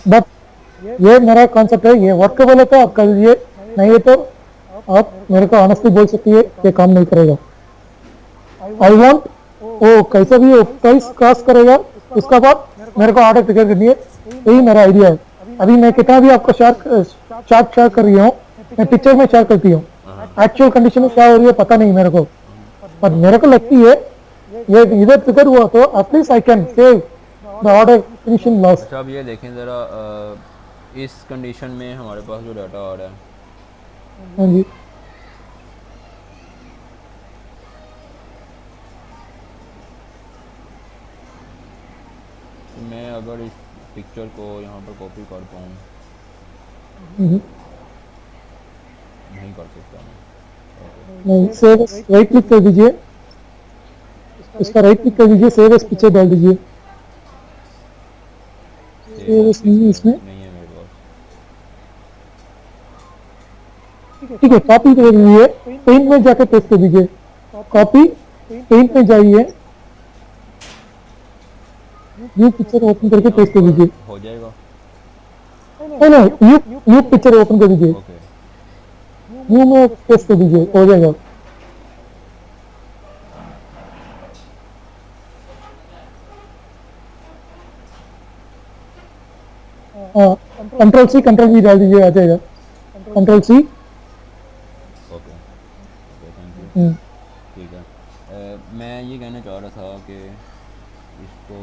बट ये मेरा कॉन्सेप्ट है ये वर्कबल है तो आप कर लीजिए नहीं है तो आप मेरे को ऑनेस्टली बोल सकती है ये काम नहीं करेगा आई वांट वो कैसे भी प्राइस क्रॉस करेगा उसका बाद मेरे को ऑर्डर ट्रिगर करनी है यही मेरा आइडिया है अभी मैं कितना भी आपको चार्ट शेयर कर रही हूँ मैं पिक्चर में शेयर करती हूँ एक्चुअल कंडीशन में क्या हो रही है पता नहीं मेरे को, पर मेरे को लगती है ये इधर ट्रिगर हुआ तो at least I can save the order finishing loss. अच्छा अब ये देखें ज़रा, इस कंडीशन में हमारे पास जो डाटा आ रहा है, हाँ जी, तो मैं अगर इस पिक्चर को यहाँ पर कॉपी करता हूँ, हम्म, नहीं कर सकता मैं। नहीं सेव राइट क्लिक कर दीजिए, इसका राइट क्लिक कर दीजिए, सेव एस पिक्चर डाल दीजिए। सेव एस नहीं है इसमें, नहीं है मेरे पास। ठीक है कॉपी कर दीजिए, पेंट में जाकर पेस्ट कर दीजिए, कॉपी पेंट में जाइए, न्यू पिक्चर ओपन करके पेस्ट कर दीजिए। हो जाएगा। नहीं नहीं न्यू पिक्चर ओपन कर दीजिए, ओके न्यू में पेस्ट कर दीजिए, हो जाएगा। हाँ कंट्रोल सी कंट्रोल वी डाल दीजिए, आ जाएगा control C. Okay okay, thank you. ठीक है, मैं ये कहना चाह रहा था कि इसको